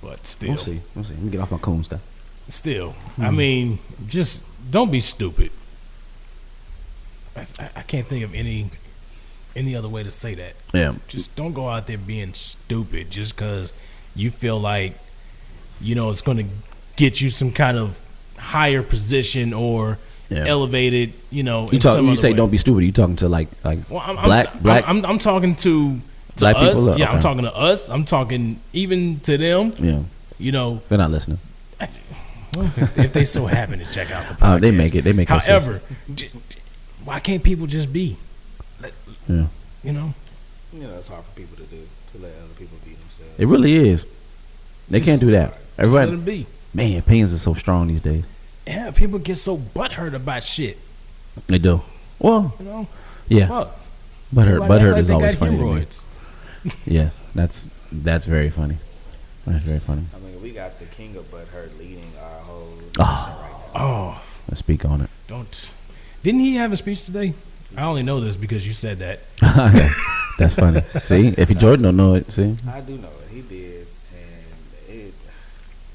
But still, we'll see. Let me get off my coon stuff. Still, I mean, just don't be stupid. I can't think of any other way to say that. Yeah. Just don't go out there being stupid just because you feel like it's going to get you some kind of higher position or elevated. You say don't be stupid. You talking to like black? I'm talking to black us. People. Yeah, okay. I'm talking to us. I'm talking even to them. Yeah. They're not listening. Well, if they so happen to check out the podcast, they make it. They make it. However, why can't people just be? Yeah. It's hard for people to do, to let other people be themselves. It really is. They can't do that. Everybody, let them be. Man, opinions are so strong these days. Yeah, people get so butthurt about shit. They do. Well, yeah. Fuck. Butthurt is always funny. Hemorrhoids. Yes, that's very funny. That's very funny. I mean, we got the king of butthurt leading our whole Oh. right now. Oh, Let's speak on it. Didn't he have a speech today? I only know this because you said that. That's funny. See, if Jordan don't know it, see. I do know it. He did,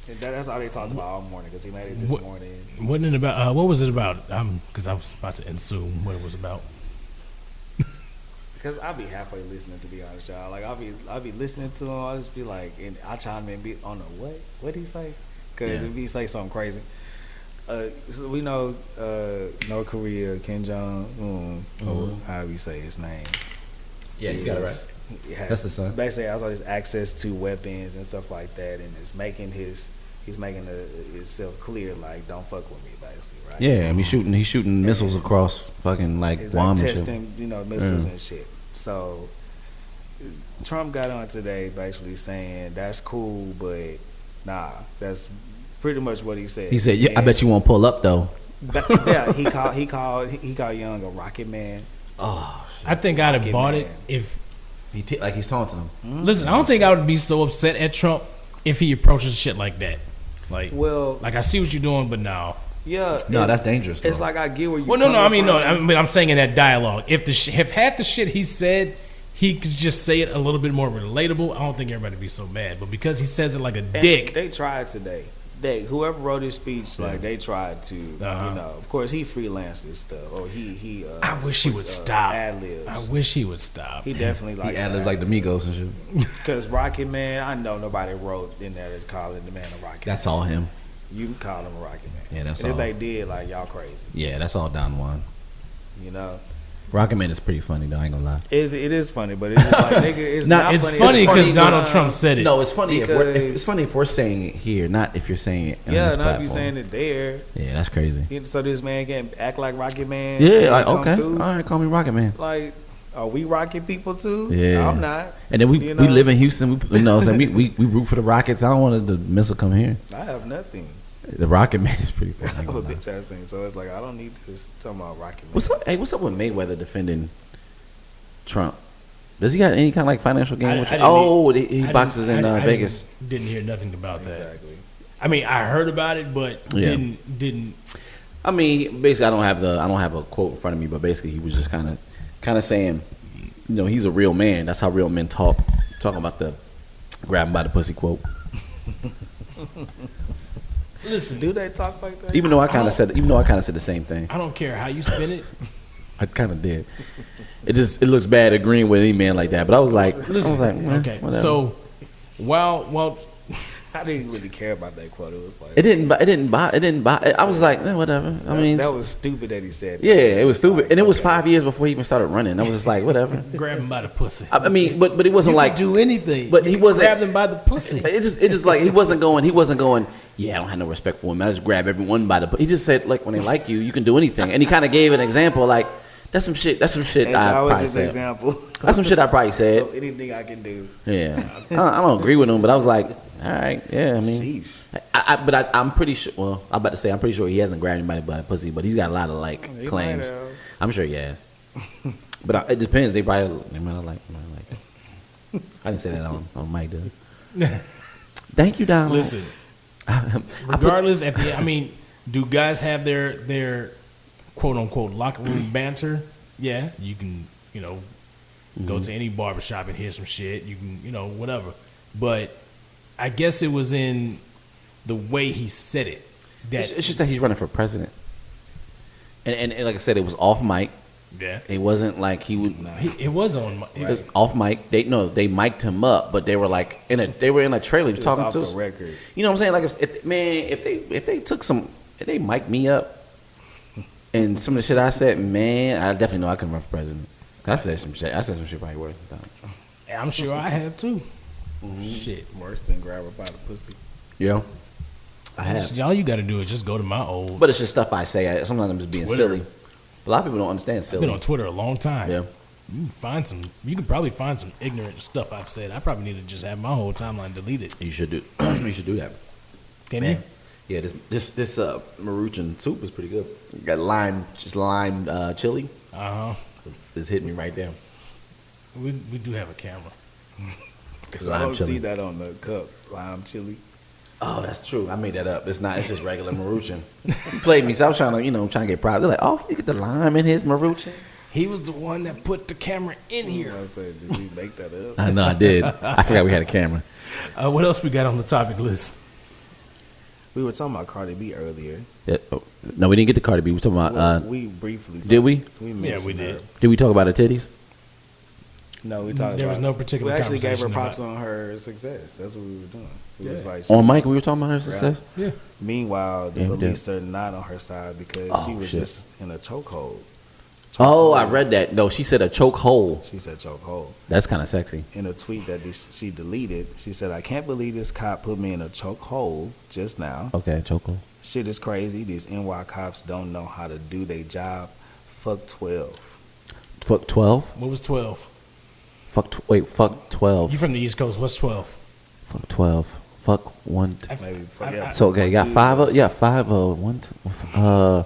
and that's all they talked about all morning because he made it this morning. What was it about? Because I was about to end soon. What it was about? Cause I'll be halfway listening, to be honest, y'all. Like I'll be listening to him. I'll just be like, and I chime in, be on the what he say? Cause if he say something crazy, so we know North Korea, Kim Jong Un, or however you say his name. Yeah, you got it right. That's the son. Basically, has all this access to weapons and stuff like that, and he's making himself clear, like, don't fuck with me, basically, right? Yeah, I mean, he's shooting missiles across fucking like Guam and shit. Testing, missiles and shit. So Trump got on today, basically saying that's cool, but nah, that's pretty much what he said. He said, "Yeah, I bet you won't pull up though." Yeah, he called Young a rocket man. Oh, shit. I think I'd have bought it if he's taunting him. Mm-hmm. Listen, I don't think I would be so upset at Trump if he approaches shit like that. Like, I see what you're doing, but no. Yeah, no, that's dangerous. Though. It's like I get where you. Well, no. I mean, I'm saying in that dialogue, if half the shit he said, he could just say it a little bit more relatable, I don't think everybody would be so mad. But because he says it like a dick, they tried today. Whoever wrote his speech, like they tried to, of course he freelanced this stuff, or he. I wish he would stop. Ad-libs. I wish he would stop. He definitely he ad-libs like the Migos and shit. Because Rocket Man, I know nobody wrote in there to call the man a Rocket. That's Man. all him. You can call him a Rocket Man. Yeah, that's and all. If they did, like y'all crazy. Yeah, that's all Don Juan. You know. Rocket Man is pretty funny though. I ain't gonna lie. It is funny, but it's just like nigga, it's not it's funny. funny because Donald Trump said it. No, it's funny it's funny if we're saying it here, not if you're saying it. On this not if platform. you're saying it there. Yeah, that's crazy. So this man can act like Rocket Man. Yeah, like okay, all right, call me Rocket Man. Like, are we Rocket people too? Yeah, I'm not. And then we live in Houston. We we root for the Rockets. I don't want the missile come here. I have nothing. The Rocket Man is pretty funny. I have a bitch ass thing, so it's like I don't need to talk about Rocket Man. What's up? Hey, what's up with Mayweather defending Trump? Does he got any kind of like financial gain? He boxes in Vegas. Didn't hear nothing about that. Exactly. I mean, I heard about it, but didn't. I mean, basically, I don't have a quote in front of me, but basically, he was just kind of saying, he's a real man. That's how real men talk. Talking about the grab him by the pussy quote. Listen, do they talk like that? Even though I kind of said the same thing. I don't care how you spin it. I kind of did. It looks bad agreeing with any man like that. But I was like, okay. Whatever. So while I didn't really care about that quote. It was like it didn't buy. I was like, whatever. I mean, that was stupid that he said. Yeah, it was stupid, and it was 5 years before he even started running. I was just like, whatever. Grab him by the pussy. I mean, but it wasn't you like do anything. But he wasn't grab them by the pussy. It just like he wasn't going. Yeah, I don't have no respect for him. I just grab everyone by the pussy. He just said, like, when they like you, you can do anything, and he kind of gave an example like. That's some shit. I probably said. Example. That's some shit I probably said. Anything I can do. Yeah, I don't agree with him, but I was like, all right, yeah. I mean, I'm pretty sure. Well, I'm about to say I'm pretty sure he hasn't grabbed anybody by the pussy, but he's got a lot of like claims. I'm sure he has. But it depends. They might not like. I didn't say that on mic, dude. Thank you, Donald. Listen, regardless, do guys have their quote unquote locker room banter? Yeah, you can, go to any barbershop and hear some shit. You can, whatever. But I guess it was in the way he said it. It's just that he's running for president. And like I said, it was off mic. Yeah. It wasn't like he would. It was on. It was off mic. They mic'd him up, but they were like in a trailer talking to us. Record. You know what I'm saying? Like if they mic'd me up. And some of the shit I said, man, I definitely know I can run for president. I said some shit probably worse than Donald Trump. I'm sure I have too. Shit. Worse than grab her by the pussy. Yeah. I have. All you got to do is just go to my old. But it's just stuff I say. Sometimes I'm just being silly. A lot of people don't understand silly. I've been on Twitter a long time. Yeah. You can probably find some ignorant stuff I've said. I probably need to just have my whole timeline deleted. You should do that. Can you? Yeah, this Maruchan soup is pretty good. You got lime chili. It's hitting me right there. We do have a camera. Because I don't see that on the cup. Lime chili. Oh, that's true. I made that up. It's not. It's just regular Maruchan. He played me, so I was trying to get proud. They're like, oh, you get the lime in his Maruchan. He was the one that put the camera in here. I said, did you make that up? I know I did. I forgot we had a camera. What else we got on the topic list? We were talking about Cardi B earlier. Yeah, no, we didn't get to Cardi B. We were talking about. We briefly. Did we? Yeah, we did. Did we talk about her titties? No, we talked. There was no particular We actually gave her conversation props about on her success. That's what we were doing. We was Yeah. like, On mic, we were talking about her success. Yeah. Meanwhile, the Yeah, we did. police are not on her side because Oh, she was shit. just in a chokehold. Oh, I read that. No, she said a choke hole. She said chokehold. That's kind of sexy. In a tweet that she deleted, she said, "I can't believe this cop put me in a chokehold just now. Okay, choke hole. Shit is crazy. These NY cops don't know how to do their job. Fuck 12." Fuck 12. What was 12? Fuck 12. You from the East Coast? What's 12? Fuck 12. Fuck one. Maybe fuck, yeah. So okay, got 5. Yeah, 5. 1. Fuck I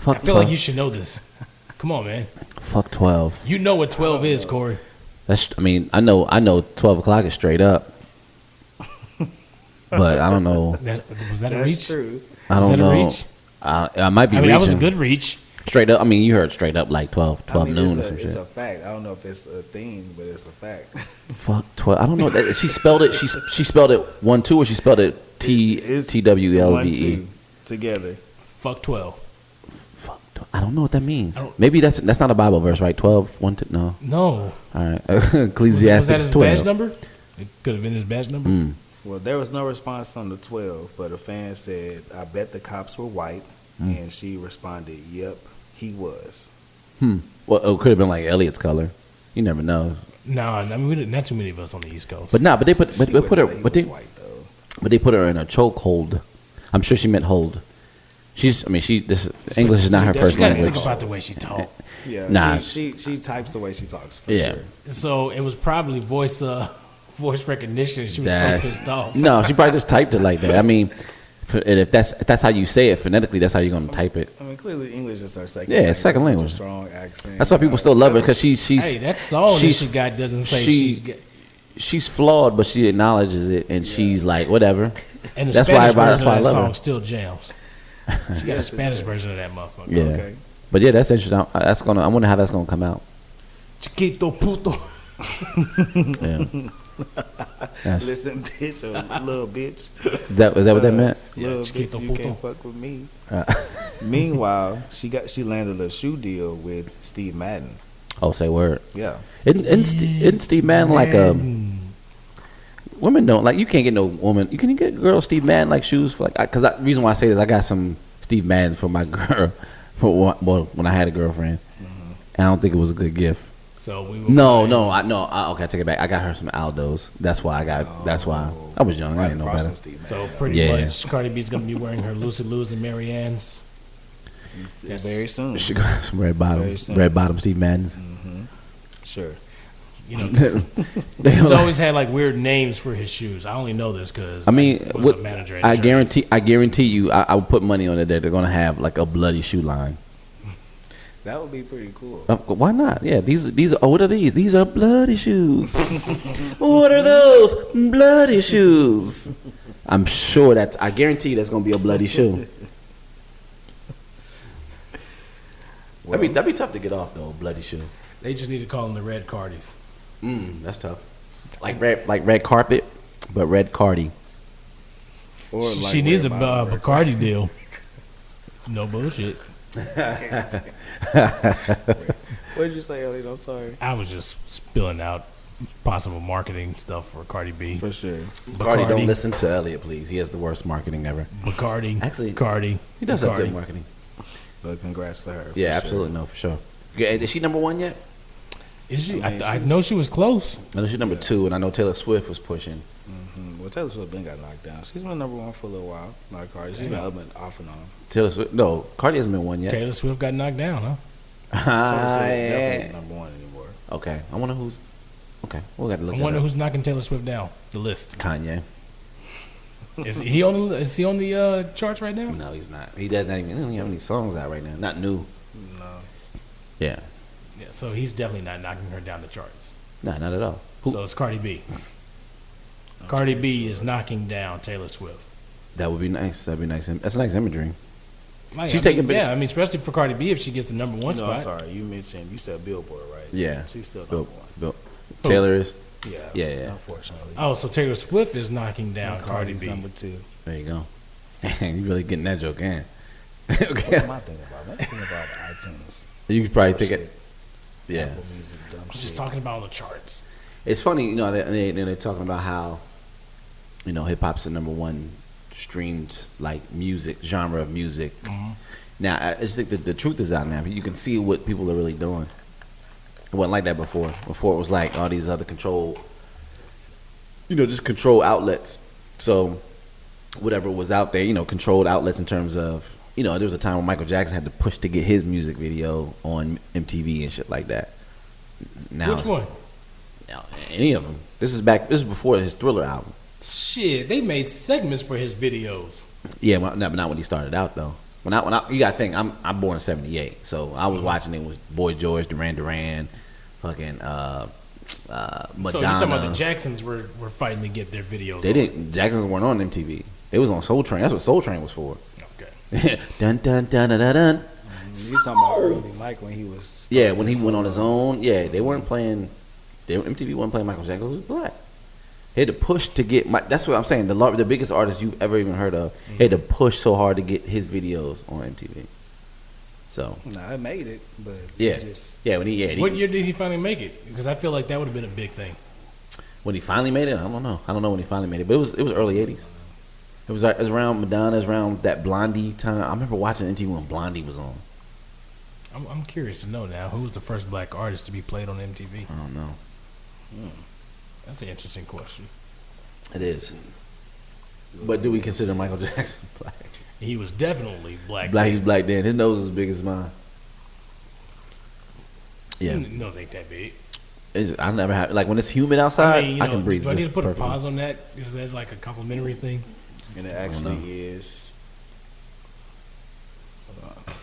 12. feel like you should know this. Come on, man. Fuck 12. You know what 12 is, Corey. That's. I mean, I know. 12 o'clock is straight up. But I don't know. Was that a That's reach? true. I don't that a know. reach? I might be I reaching. mean, that was a good reach. Straight up. I mean, you heard straight up like 12 I mean, noon or it's some It's shit. a fact. I don't know if it's a thing, but it's a fact. Fuck 12. I don't know. She spelled it. She spelled it 1 2 or she spelled it It's TWLVE. 1, 2 together. Fuck 12. Fuck. I don't know what that means. I don't- Maybe that's not a Bible verse, right? 12 1 2. No. No. All right. Was Ecclesiastes that his 12. badge number? It could have been his badge number. Well, there was no response on the 12, but a fan said, "I bet the cops were white," and she responded, "Yep, he was." Well, it could have been like Elliot's color. You never know. No, I mean, we didn't, not too many of us on the East Coast. But nah, but they put She her wouldn't but say they he was white though. but they put her in a chokehold. I'm sure she meant hold. This English is not her first you gotta language. think about the way she talked. Yeah, Nah. she types the way she talks for Yeah. sure. So it was probably voice recognition. She was so pissed off. No, she probably just typed it like that. I mean, and if that's how you say it phonetically, that's how you're gonna type it. I mean, clearly English is her second. Yeah, language. second Such a language. strong accent. That's why people still love her because she's Hey, that song that she's- she got doesn't say she- she's flawed, but she acknowledges it and she's like whatever. And the That's Spanish why version I of that love her. song still jams. She got a Spanish version of that motherfucker. Yeah, Okay. but yeah, that's interesting. I wonder how that's gonna come out. Chiquito puto. Yeah. That's, Listen, bitch, or little bitch. is that what that meant? Little Chiquito bitch, you puto. can't fuck with me. Meanwhile, she landed a shoe deal with Steve Madden. Oh, say word. Yeah. Isn't Steve Madden like women don't like, you can't get no woman, you can get a girl Steve Madden like shoes for like, because the reason why I say this, I got some Steve Maddens for my girl when I had a girlfriend, and I don't think it was a good gift. So we were Okay, I take it back. I got her some Aldos. That's why I was young. I didn't know across better. from Steve Madden. So pretty Yeah. much Cardi B's gonna be wearing her Lucy Lou's and Marianne's. Yes. Very soon. She got some red Very soon. bottom Steve Maddens. Sure. You know, he's always had like weird names for his shoes. I only know this because I mean, was a manager. At I Journeys. guarantee you, I would put money on it that they're gonna have like a bloody shoe line. That would be pretty cool. Why not? Yeah, these are. Oh, what are these? These are bloody shoes. What are those bloody shoes? I'm sure I guarantee you that's gonna be a bloody shoe. That'd be tough to get off though, bloody shoe. They just need to call them the Red Cardis. That's tough. Like red carpet, but red Cardi. Or like She needs a Red Bottom, Bacardi deal. No bullshit. What did you say, Elliot? I'm sorry. I was just spilling out possible marketing stuff for Cardi B. For sure. Cardi, don't listen to Elliot, please. He has the worst marketing ever. Bacardi. Actually, Cardi. He does have Bacardi. good marketing. But congrats to her. for Yeah, sure. absolutely, no, for sure. Yeah, is she number one yet? Is she? I mean, I know she was close. I know she's number 2, and I know Taylor Swift was pushing. Well, Taylor Swift been got knocked down. She's been number one for a little while. Like Cardi, she's been up and off and on. Taylor Swift, no, Cardi hasn't been one yet. Taylor Swift got knocked down, huh? Ah, Taylor Swift yeah. definitely is number one anymore. Okay, I wonder who's. Okay, we'll got to look. I that wonder up. who's knocking Taylor Swift down the list. Kanye. Is he on the charts right now? No, he's not. He doesn't even have any songs out right now. Not new. No. Yeah, Yeah, so he's definitely not knocking her down the charts. nah, not at all. Who? So it's Cardi B. Cardi B is knocking down Taylor Swift. That would be nice. That'd be nice. That's a nice imagery. Like, She's I mean, taking big- yeah, I mean, especially for Cardi B if she gets the number one No, spot. I'm sorry. You said Billboard, right? Yeah. She's still Bill, number one. Bill. Taylor is. Yeah. Yeah. Unfortunately. Oh, so Taylor Swift is knocking down And Cardi Cardi's B. number 2. There you go. you really getting that joke in. What Okay. am I thinking about? I'm thinking about iTunes. You could probably Oh, think shit. it. Yeah. Apple Music, dumb I'm shit. just talking about on the charts. It's funny, you know, they're talking about how, you know, hip hop's the number one streamed like music genre of music. Now, I just think that the truth is out now. You can see what people are really doing. It wasn't like that before. Before it was like all these other control, you know, just control outlets. So whatever was out there, you know, controlled outlets in terms of, you know, there was a time when Michael Jackson had to push to get his music video on MTV and shit like that. Now Which one? Now, any of them. This is before his Thriller album. Shit, they made segments for his videos. Yeah, but not when he started out though. When I you gotta think, I'm born in '78, so I was watching it with Boy George, Duran, fucking Madonna. So you're talking about the Jacksons were fighting to get their videos. They didn't. Jacksons weren't on MTV. They was on Soul Train. That's what Soul Train was for. Okay. Dun dun dun dun dun dun. You talking about early Mike when he was? Yeah, when he went on his own. Yeah, they weren't playing. MTV wasn't playing Michael Jackson. He was black. He had to push to get. That's what I'm saying. The biggest artist you've ever even heard of. He had to push so hard to get his videos on MTV. So. Nah, I made it, but Yeah. Yeah. What year did he finally make it? Because I feel like that would have been a big thing. When he finally made it, I don't know. I don't know when he finally made it, but it was early '80s. It was around Madonna. It was around that Blondie time. I remember watching MTV when Blondie was on. I'm curious to know now, who was the first black artist to be played on MTV? I don't know. That's an interesting question. It is. But do we consider Michael Jackson black? He was definitely black. Black. He's black then. His nose was as big as mine. Yeah. His nose ain't that big. I never have, like when it's humid outside, I mean, I can breathe. Do I need just to put a perfectly. pause on that? Is that like a complimentary thing? And it actually is. Hold on.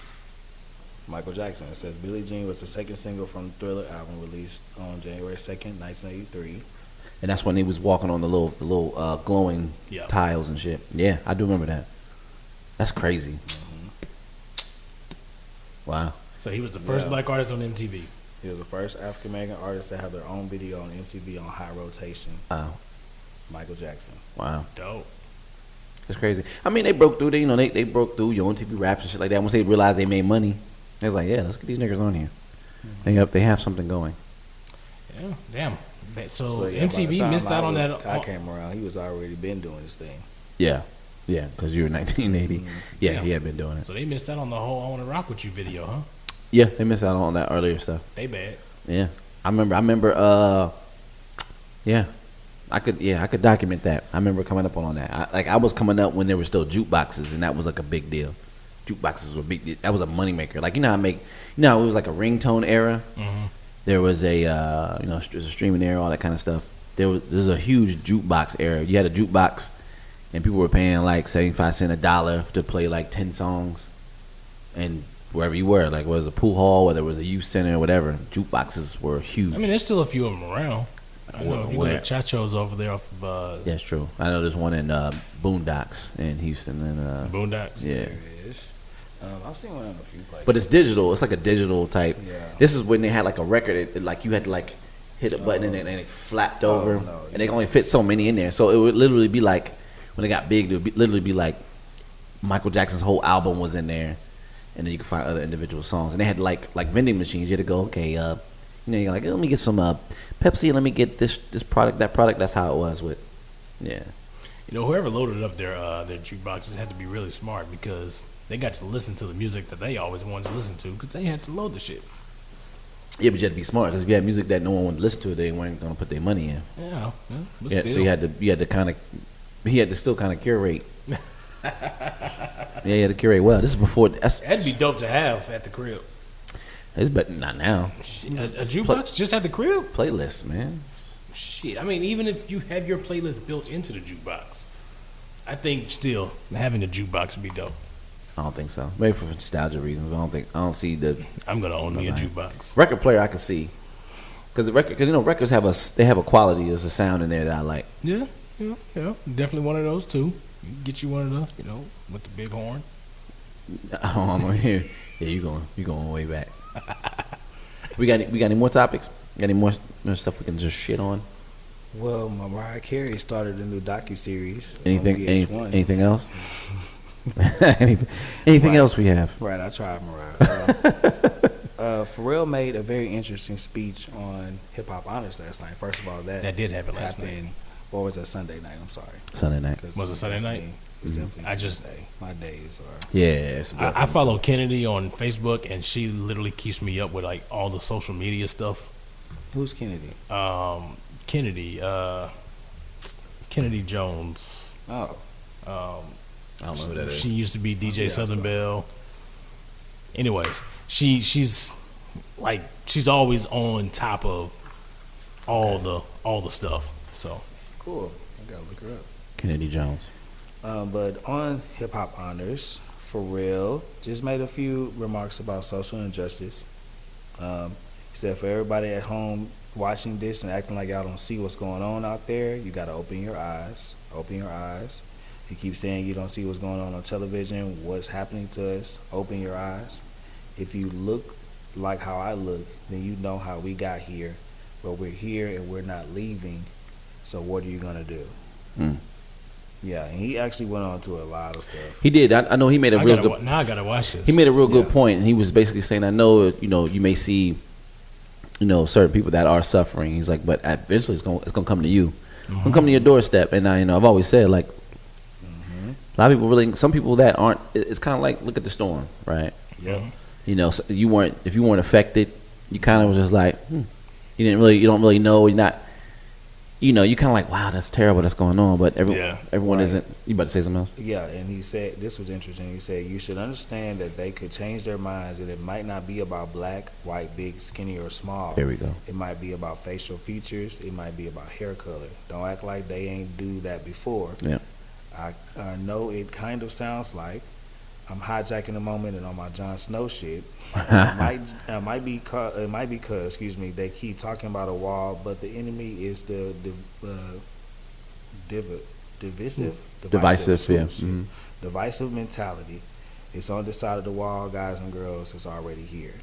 Michael Jackson. It says Billie Jean was the second single from the Thriller album released on January 2nd, 1983. And that's when he was walking on the little glowing Yeah. tiles and shit. Yeah, I do remember that. That's crazy. Wow. So he was the first Yeah. black artist on MTV. He was the first African American artist to have their own video on MTV on high rotation. Wow. Michael Jackson. Wow. Dope. It's crazy. I mean, they broke through. They broke through your own TV raps and shit like that. Once they realized they made money, they was like, yeah, let's get these niggas on here. They have something going. Yeah, damn. So, yeah, by the MTV time missed out on that. I came around. He was already been doing his thing. Yeah. Yeah, because you were 1980. Yeah, he had been doing it. So they missed out on the whole "I Want to Rock with You" video, huh? Yeah, they missed out on that earlier stuff. They bad. Yeah, I remember. Yeah, I could document that. I remember coming up on that. I was coming up when there were still jukeboxes, and that was like a big deal. Jukeboxes were big. That was a moneymaker. Like it was like a ringtone era. Mm-hmm. There was there's a streaming era, all that kind of stuff. There's a huge jukebox era. You had a jukebox, and people were paying like 75 cents, $1 to play like 10 songs, and wherever you were, like whether it was a pool hall, whether it was a youth center, or whatever, jukeboxes were huge. I mean, there's still a few of them around. I know you go to Chacho's over there off of That's true. I know there's one in Boondocks in Houston, and Boondocks. yeah. There it is. I've seen one in a few places. But it's digital. It's like a digital type. Yeah. This is when they had like a record. Like you had to like hit a button and it flapped over, no. and they only fit so many in there. So it would literally be like when it got big, it would literally be like Michael Jackson's whole album was in there, and then you could find other individual songs. And they had like vending machines. You had to go, okay, you're like, let me get some Pepsi, and let me get this product, that product. That's how it was with, yeah. You know, whoever loaded up their jukeboxes had to be really smart because they got to listen to the music that they always wanted to listen to because they had to load the shit. Yeah, but you had to be smart because if you had music that no one wanted to listen to, they weren't gonna put their money in. Yeah, but Yeah, still. so you had to still kind of curate. Yeah, you had to curate well. This is before. That'd be dope to have at the crib. It's better not now. A jukebox just at the crib? Playlists, man. Shit, I mean, even if you have your playlist built into the jukebox, I think still having a jukebox would be dope. I don't think so. Maybe for nostalgia reasons, but I don't see the I'm gonna own me a Right. jukebox. record player. I can see because records have a quality, there's a sound in there that I like. Yeah, definitely one of those too. You can get you one of those, with the big horn. I'm here. Yeah, you going way back. we got any more topics? Got any more stuff we can just shit on? Well, Mariah Carey started a new docuseries. Anything else? anything else we have? Right, I tried Mariah. Pharrell made a very interesting speech on Hip Hop Honors last night. First of all, That did happen last night. Or was that Sunday night? I'm sorry. Sunday night. Was it Sunday night? It's definitely I just- Tuesday. My days are. Yeah, it's I follow Kennedy on Facebook, and she literally keeps me up with like all the social media stuff. Who's Kennedy? Kennedy Jones. Oh, I don't know who that is. She used to be DJ Southern Belle. Anyways, she's always on top of all the stuff. So cool. I gotta look her up. Kennedy Jones. But on Hip Hop Honors, Pharrell just made a few remarks about social injustice. He said, for everybody at home watching this and acting like y'all don't see what's going on out there, you got to open your eyes. Open your eyes. He keeps saying you don't see what's going on television, what's happening to us. Open your eyes. If you look like how I look, then you know how we got here. But we're here and we're not leaving. So what are you going to do? Yeah, and he actually went on to a lot of stuff. He did. I know he made a real good. Now I gotta watch this. He made a real good point, and he was basically saying, I know, you may see, certain people that are suffering. He's like, but eventually it's gonna come to you. It's gonna come to your doorstep. And I've always said, like, a lot of people some people that aren't. It's kind of like, look at the storm, right? Yeah. So if you weren't affected, you kind of was just like, you don't really know. You're not. You kind of like, wow, that's terrible, that's going on. But everyone Right. isn't. You about to say something else? Yeah, and he said, this was interesting. He said, you should understand that they could change their minds, and it might not be about black, white, big, skinny, or small. There we go. It might be about facial features. It might be about hair color. Don't act like they ain't do that before. Yeah. I know it kind of sounds like I'm hijacking the moment and on my Jon Snow shit. It might be because they keep talking about a wall, but the enemy is the divisive Yeah. divisive mentality. It's on this side of the wall, guys and girls. It's already here.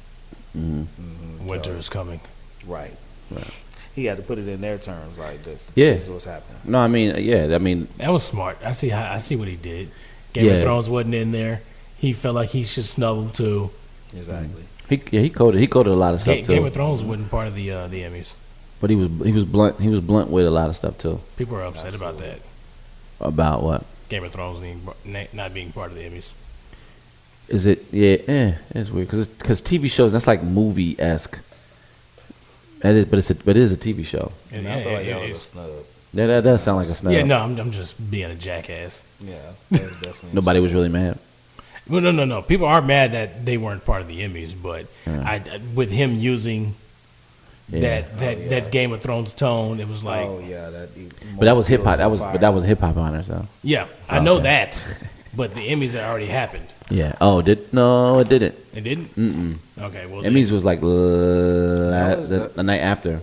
Winter is coming. Right. He had to put it in their terms, like this. Yeah. This is what's happening. No, I mean, That was smart. I see what he did. Game of Thrones wasn't in there. He felt like he should snuggle too. Exactly. he coded a lot of stuff too. Game of Thrones wasn't part of the Emmys. But he was blunt. He was blunt with a lot of stuff too. People are upset about that. About what? Game of Thrones not being part of the Emmys. Is it? Yeah, it's weird because TV shows, that's like movie-esque. That is, but it is a TV show. And I feel like that was a snub. Yeah, that does sound like a snub. Yeah, no, I'm just being a jackass. Yeah, that was definitely. Nobody was really mad. Well, no. People are mad that they weren't part of the Emmys, but with him using that Game of Thrones tone, it was like, But that was hip hop. That was hip hop honors though. yeah, I know that, but the Emmys had already happened. Yeah. Oh, no, it didn't. It didn't. Okay, well, Emmys was like the night after.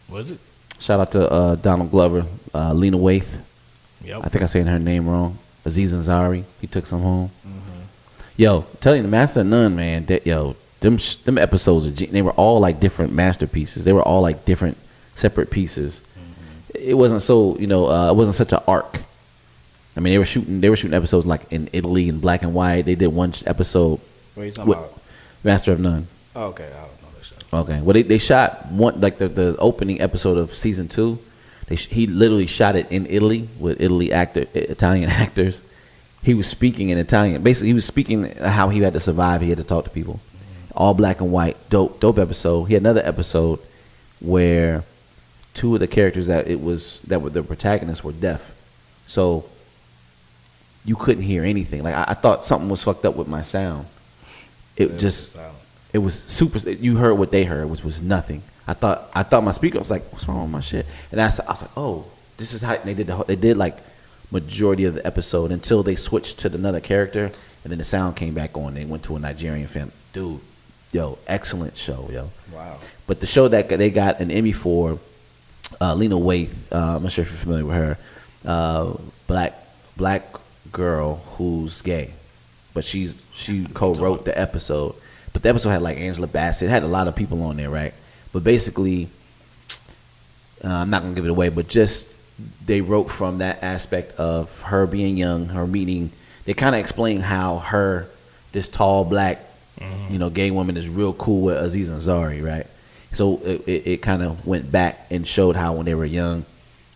was it? Shout out to Donald Glover, Lena Waithe. Yep. I think I'm saying her name wrong. Aziz Ansari. He took some home. Yo, telling you, the Master of None, man. Them episodes, they were all like different masterpieces. They were all like different, separate pieces. It wasn't so, it wasn't such an arc. I mean, they were shooting episodes like in Italy in black and white. They did one episode. What are you talking about? Master of None. Oh, okay, I don't know that show. Okay, well they shot one like the opening episode of season 2. He literally shot it in Italy with Italian actors. He was speaking in Italian. Basically, he was speaking how he had to survive. He had to talk to people. All black and white. Dope episode. He had another episode where two of the characters that were the protagonists were deaf, so you couldn't hear anything. Like I thought something was fucked up with my sound. It was super. You heard what they heard, which was nothing. I thought my speaker was like, what's wrong with my shit? And I was like, oh, this is how they did. They did like majority of the episode until they switched to another character, and then the sound came back on. They went to a Nigerian film. Dude, excellent show, yo. Wow. But the show that they got an Emmy for, Lena Waithe, I'm not sure if you're familiar with her, black girl who's gay, but she co-wrote the episode. But the episode had like Angela Bassett, had a lot of people on there, right? But basically, I'm not gonna give it away, but just they wrote from that aspect of her being young, her meeting. They kind of explain how this tall black You know, gay woman is real cool with Aziz Ansari, right? So it kind of went back and showed how when they were young,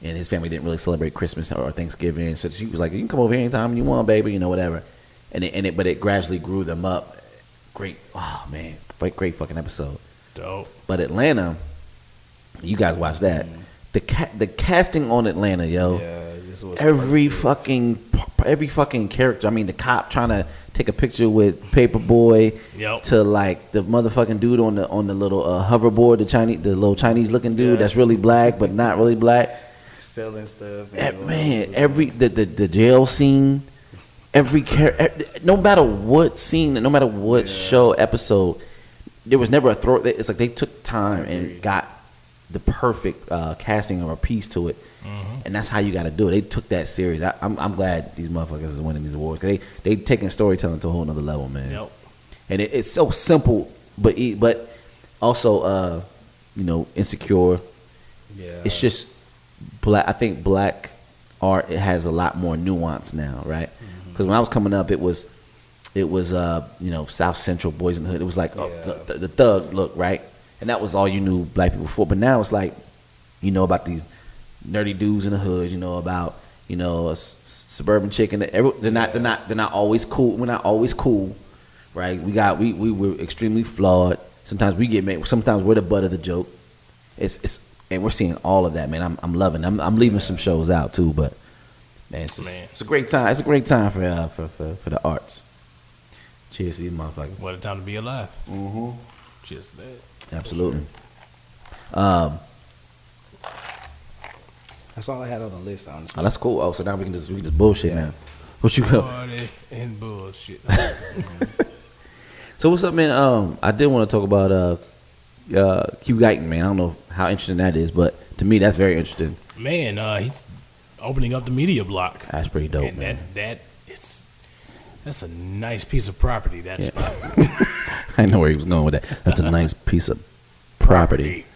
and his family didn't really celebrate Christmas or Thanksgiving. So she was like, "You can come over here anytime you want, baby," you know, whatever. But it gradually grew them up. Great, oh man, great fucking episode. Dope. But Atlanta, you guys watch that. The casting on Atlanta, yo. Yeah, this was every fucking character. I mean, the cop trying to take a picture with Paperboy, Yep. to like the motherfucking dude on the little hoverboard, the little Chinese looking dude that's really black but not really black. selling stuff. Man, the jail scene, every character, no matter what scene, no matter what show episode, there was never a throw. It's like they took time and got the perfect casting or a piece to it, and that's how you got to do it. They took that serious. I'm glad these motherfuckers is winning these awards. They taking storytelling to a whole nother level, man. Yep. And it's so simple, but also insecure. Yeah, It's just black. I think black art, it has a lot more nuance now, right? Because when I was coming up, it was South Central Boys in the Hood. It was like the thug look, right? And that was all you knew black people for. But now it's like, you know about these nerdy dudes in the hood. You know about a suburban chick, and they're not always cool. We're not always cool, right? We were extremely flawed. Sometimes we get made. Sometimes we're the butt of the joke. And we're seeing all of that, man. I'm loving. I'm leaving some shows out too, but man, it's a great time. It's a great time for the arts. Cheers to these motherfuckers. What a time to be alive. Cheers to that. Absolutely. that's all I had on the list, honestly. Oh, that's cool. Oh, so now we can just bullshit now. What you go? Party and bullshit. So what's up, man? I did want to talk about Q Guyton, man. I don't know how interesting that is, but to me, that's very interesting. Man, he's opening up the media block. That's pretty dope, And man. That's a nice piece of property. That spot. I know where he was going with that. That's a nice piece of property.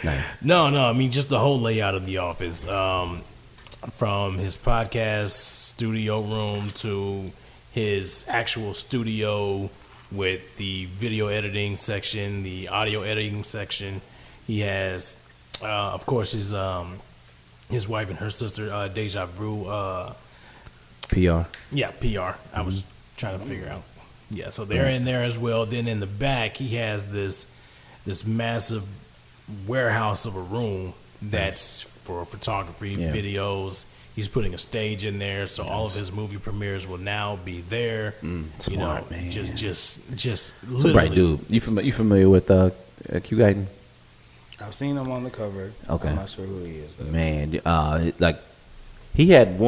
Nice. No, I mean just the whole layout of the office, from his podcast studio room to his actual studio with the video editing section, the audio editing section. He has, of course, his wife and her sister, Deja Vu. PR. Yeah, PR. I was trying to figure out. Yeah, so they're in there as well. Then in the back, he has this massive warehouse of a room that's for photography, videos. He's putting a stage in there, so all of his movie premieres will now be there. Smart, man. Just It's a literally. bright dude. You familiar with Q Guyton? I've seen him on the cover. Okay. I'm not sure who he is, though. Man, like he had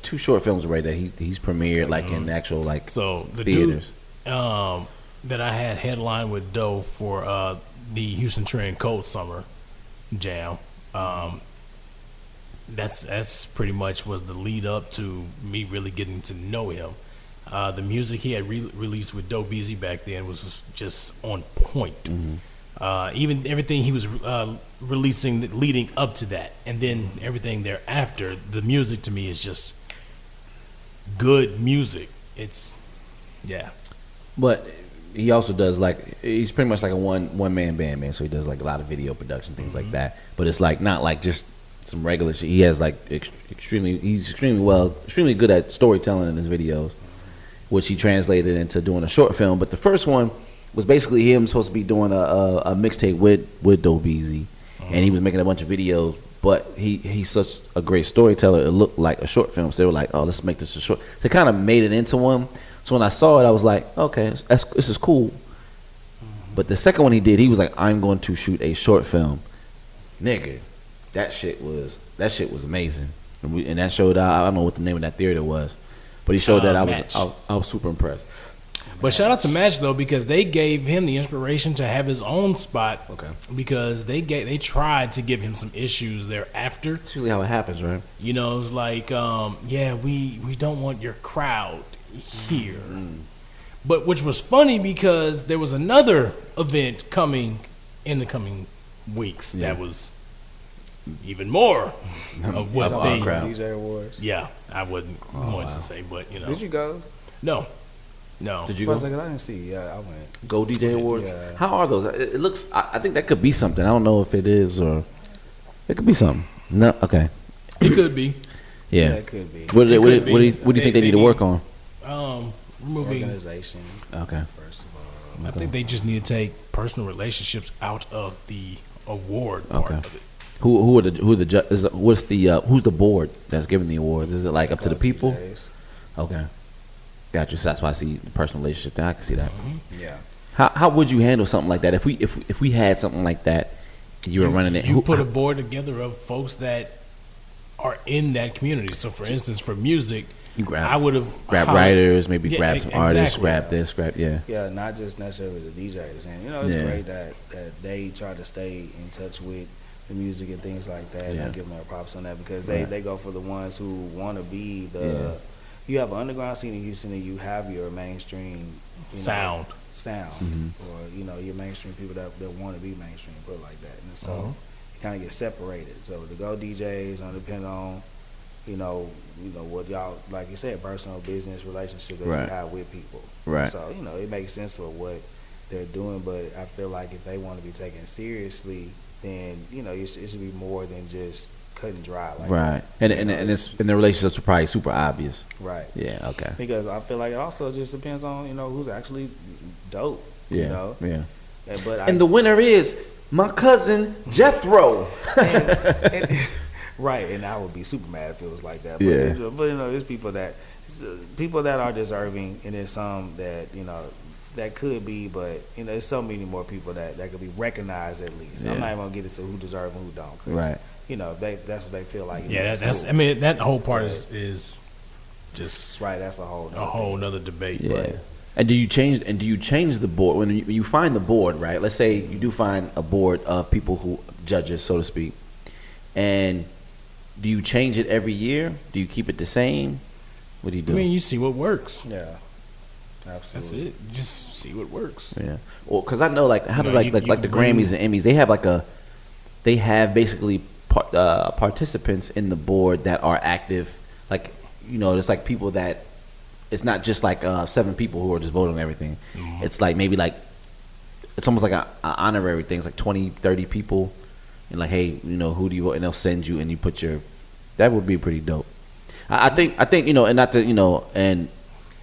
two short films already that he's premiered like in actual like So the theaters. dude that I had headline with Doe for the Houston Trend Cold Summer Jam. That's pretty much was the lead up to me really getting to know him. The music he had released with Doe Beasy back then was just on point. Even everything he was releasing leading up to that, and then everything thereafter, the music to me is just good music. It's But he also does he's pretty much like a one man band, man. So he does like a lot of video production, things like that. But it's like not like just some regular shit. He has like he's extremely good at storytelling in his videos, which he translated into doing a short film. But the first one was basically him supposed to be doing a mixtape with Doe Beasy, and he was making a bunch of videos. But he's such a great storyteller. It looked like a short film, so they were like, "Oh, let's make this a short." They kind of made it into one. So when I saw it, I was like, "Okay, this is cool." But the second one he did, he was like, "I'm going to shoot a short film." Nigga, that shit was amazing. And that showed out. I don't know what the name of that theater was, but he showed that I was super impressed. But shout out to Match though, because they gave him the inspiration to have his own spot. Okay. Because they tried to give him some issues thereafter. That's usually how it happens, right? You know, it's like, we don't want your crowd here. But which was funny because there was another event coming in the coming weeks that was even more of what Some they crowd. DJ Awards. Yeah, I wouldn't want to say, but Did you go? No. No. Did you I go? was like, I didn't see. Yeah, I went. Go DJ Awards. Yeah. How are those? It looks. I think that could be something. I don't know if it is or it could be something. No. Okay. It could be. Yeah. It could be. What do It could you be. think they need to work on? Removing. Organization. Okay. First of all. I think they just need to take personal relationships out of the award part Okay. of it. Who are the judges? What's the who's the board that's giving the awards? Is it like up to the people? DJs. Okay. Gotcha. So that's why I see the personal relationship there. I can see that. Yeah. How would you handle something like that if we had something like that? You were running it. You put a board together of folks that are in that community. So, for instance, for music, You grab, I would have grab writers, maybe grab some artists, exactly. grab this, grab Yeah, not just necessarily the DJs, and it's Yeah. great that they try to stay in touch with the music and things like that. And Yeah. I give them their props on that because Right. they go for the ones who want to be the. Yeah. You have an underground scene in Houston, and you have your mainstream sound. Mhm. or your mainstream people that want to be mainstream, put it like that, and so Uh-huh. it kind of gets separated. So the Go DJs depend on. What y'all, like you said, personal business relationship that Right. you have with people. Right. So, it makes sense for what they're doing, but I feel like if they want to be taken seriously, then, it should be more than just cut and dry. Like Right. And the relationships are probably super obvious. Right. Yeah. Okay. Because I feel like it also just depends on, who's actually dope. Yeah. Yeah. But the winner is my cousin Jethro. and right, and I would be super mad if it was like that. But, Yeah. There's people that are deserving, and there's some that that could be, but there's so many more people that could be recognized at least. Yeah. I'm not even gonna get into who deserve and who don't. 'Cause, Right. that's what they feel like. Yeah, that's that's. cool. I mean, that whole part is just right. That's a whole nother debate. Yeah. But And do you change the board when you find the board, right? Let's say you do find a board of people who judges, so to speak, and do you change it every year? Do you keep it the same? What do you do? I mean, you see what works. Yeah, That's absolutely. it. You just see what works. Yeah. Well, because I know like how do You know, like you the can bring- Grammys and Emmys, they have basically participants in the board that are active. Like it's like people that it's not just like 7 people who are just voting on everything. Mm-hmm. It's like maybe like it's almost like a honorary thing. It's like 20, 30 people, and like hey, who do you vote? And they'll send you and you put your. That would be pretty dope. I think and not to and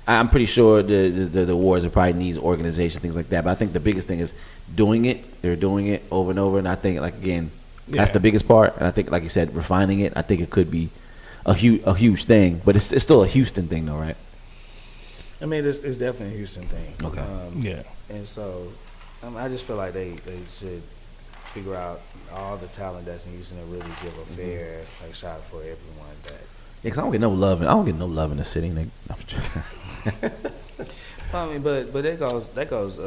I'm pretty sure the awards probably needs organization, things like that. But I think the biggest thing is doing it. They're doing it over and over, and I think like again, that's Yeah. the biggest part. And I think like you said, refining it. I think it could be a huge thing, but it's still a Houston thing though, right? I mean, it's definitely a Houston thing. Okay. Yeah. And so, I just feel like they should figure out all the talent that's in Houston and really give a fair shot for everyone. That Yeah, 'cause I don't get no love. I don't get no love in the city. Nigga. I'm just- I mean, but that goes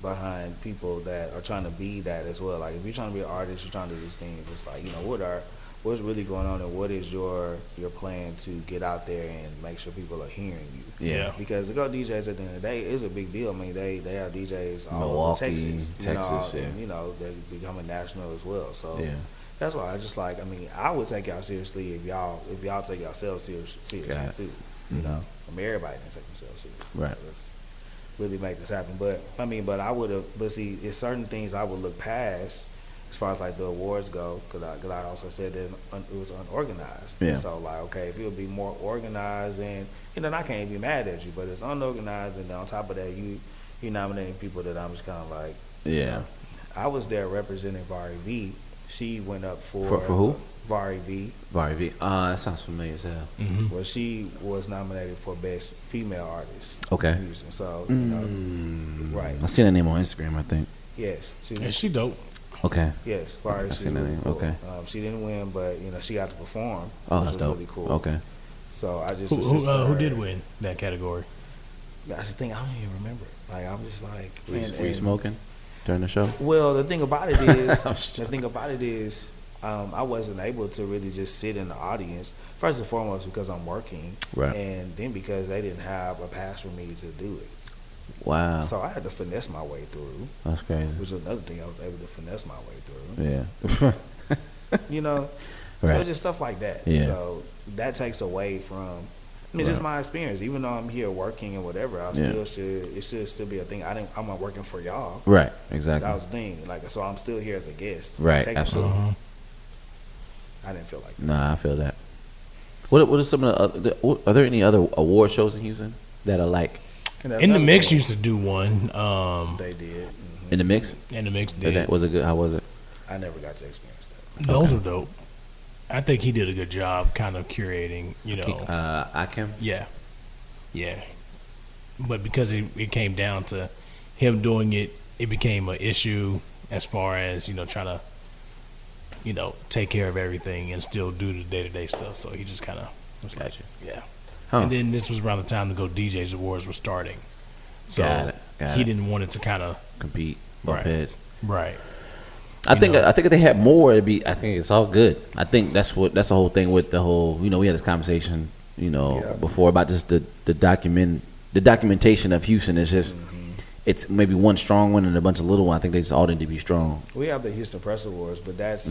behind people that are trying to be that as well. Like if you're trying to be an artist, you're trying to do these things. It's like what's really going on, and what is your plan to get out there and make sure people are hearing you. Yeah. Because the Go DJs at the end of the day is a big deal. I mean, they have DJs all Milwaukee, over Texas, yeah. and, they're becoming national as well. So Yeah. that's why I just like. I mean, I would take y'all seriously if y'all take yourselves seriously Got it. too. Mhm. I mean, everybody can take themselves seriously. Right. Let's really make this happen. But I would have. But see, it's certain things I would look past as far as like the awards go, because I also said that it was unorganized. Yeah. And so like, okay, if it would be more organized, and I can't be mad at you, but it's unorganized, and then on top of that, you nominating people that I'm just kind of like. Yeah. I was there representing Vari V. She went up for who? Vari V. Vari V. That sounds familiar as hell. Mm-hmm. Well, she was nominated for Best Female Artist. Okay. in Houston. So, right. I seen her name on Instagram, I think. Yes. Is she dope? Okay. Yes. Vari, I she seen that really name. cool. Okay. She didn't win, but she got to perform. Oh, which that's was dope. really cool. Okay. So I just Who assisted who her. did win that category? That's the thing. I don't even remember. Like I'm just like. Were you and- smoking during the show? Well, the thing about it is, I'm just I wasn't able to really just sit in the audience. First and foremost, because I'm working, Right. and then because they didn't have a pass for me to do it. Wow. So I had to finesse my way through, That's crazy. which is another thing I was able to finesse my way through. Yeah. You know, Right. it was just stuff like that. Yeah. So that takes away from I mean, just my experience. Even though I'm here working and whatever, it should still be a thing. I'm not working for y'all. Right. Exactly. That was the thing. Like, so I'm still here as a guest. Right. Technically. Absolutely. I didn't feel like that. Nah, I feel that. What are some of the other? Are there any other award shows in Houston that are like In the Mix? Used to do one. They did. Mm-hmm. In the Mix? In the Mix did. Was it good? How was it? I never got to experience that. Those were dope. I think he did a good job, kind of curating. You know, Akim. Yeah. But because it came down to him doing it, it became an issue as far as trying to take care of everything and still do the day-to-day stuff. So he just kind of was like, yeah. Huh. And then this was around the time the Go DJs Awards were starting. So Got it. Didn't want it to kind of compete, bump heads. Right. I think if they had more, it'd be. I think it's all good. I think that's the whole thing with the whole. We had this conversation, before about just the documentation of Houston is just. It's maybe one strong one and a bunch of little ones. I think they just all need to be strong. We have the Houston Press Awards, but that's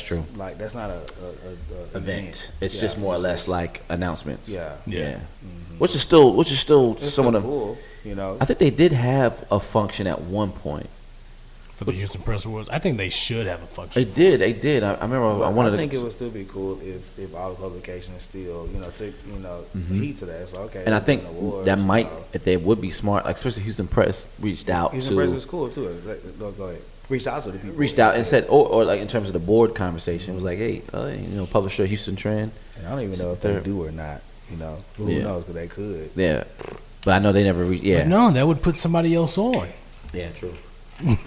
true. Like that's not a event. It's just more or less like announcements. Yeah. Mm-hmm. Which is still some of the cool. I think they did have a function at one point. For the Houston Press Awards, I think they should have a function. They did. I remember. I think it would still be cool if all the publications still, took heed to that. So okay. And I think awards, that might, if they would be smart, like especially Houston Press reached out Houston Press was cool too. Go ahead. Reached out to the people. Reached out and said, or like in terms of the board conversation, it was like, hey, publisher Houston Trend. And I don't even know if they do or not. Who knows? Because they could. Yeah, but I know they never reached. Yeah. But no, that would put somebody else on. Yeah, true.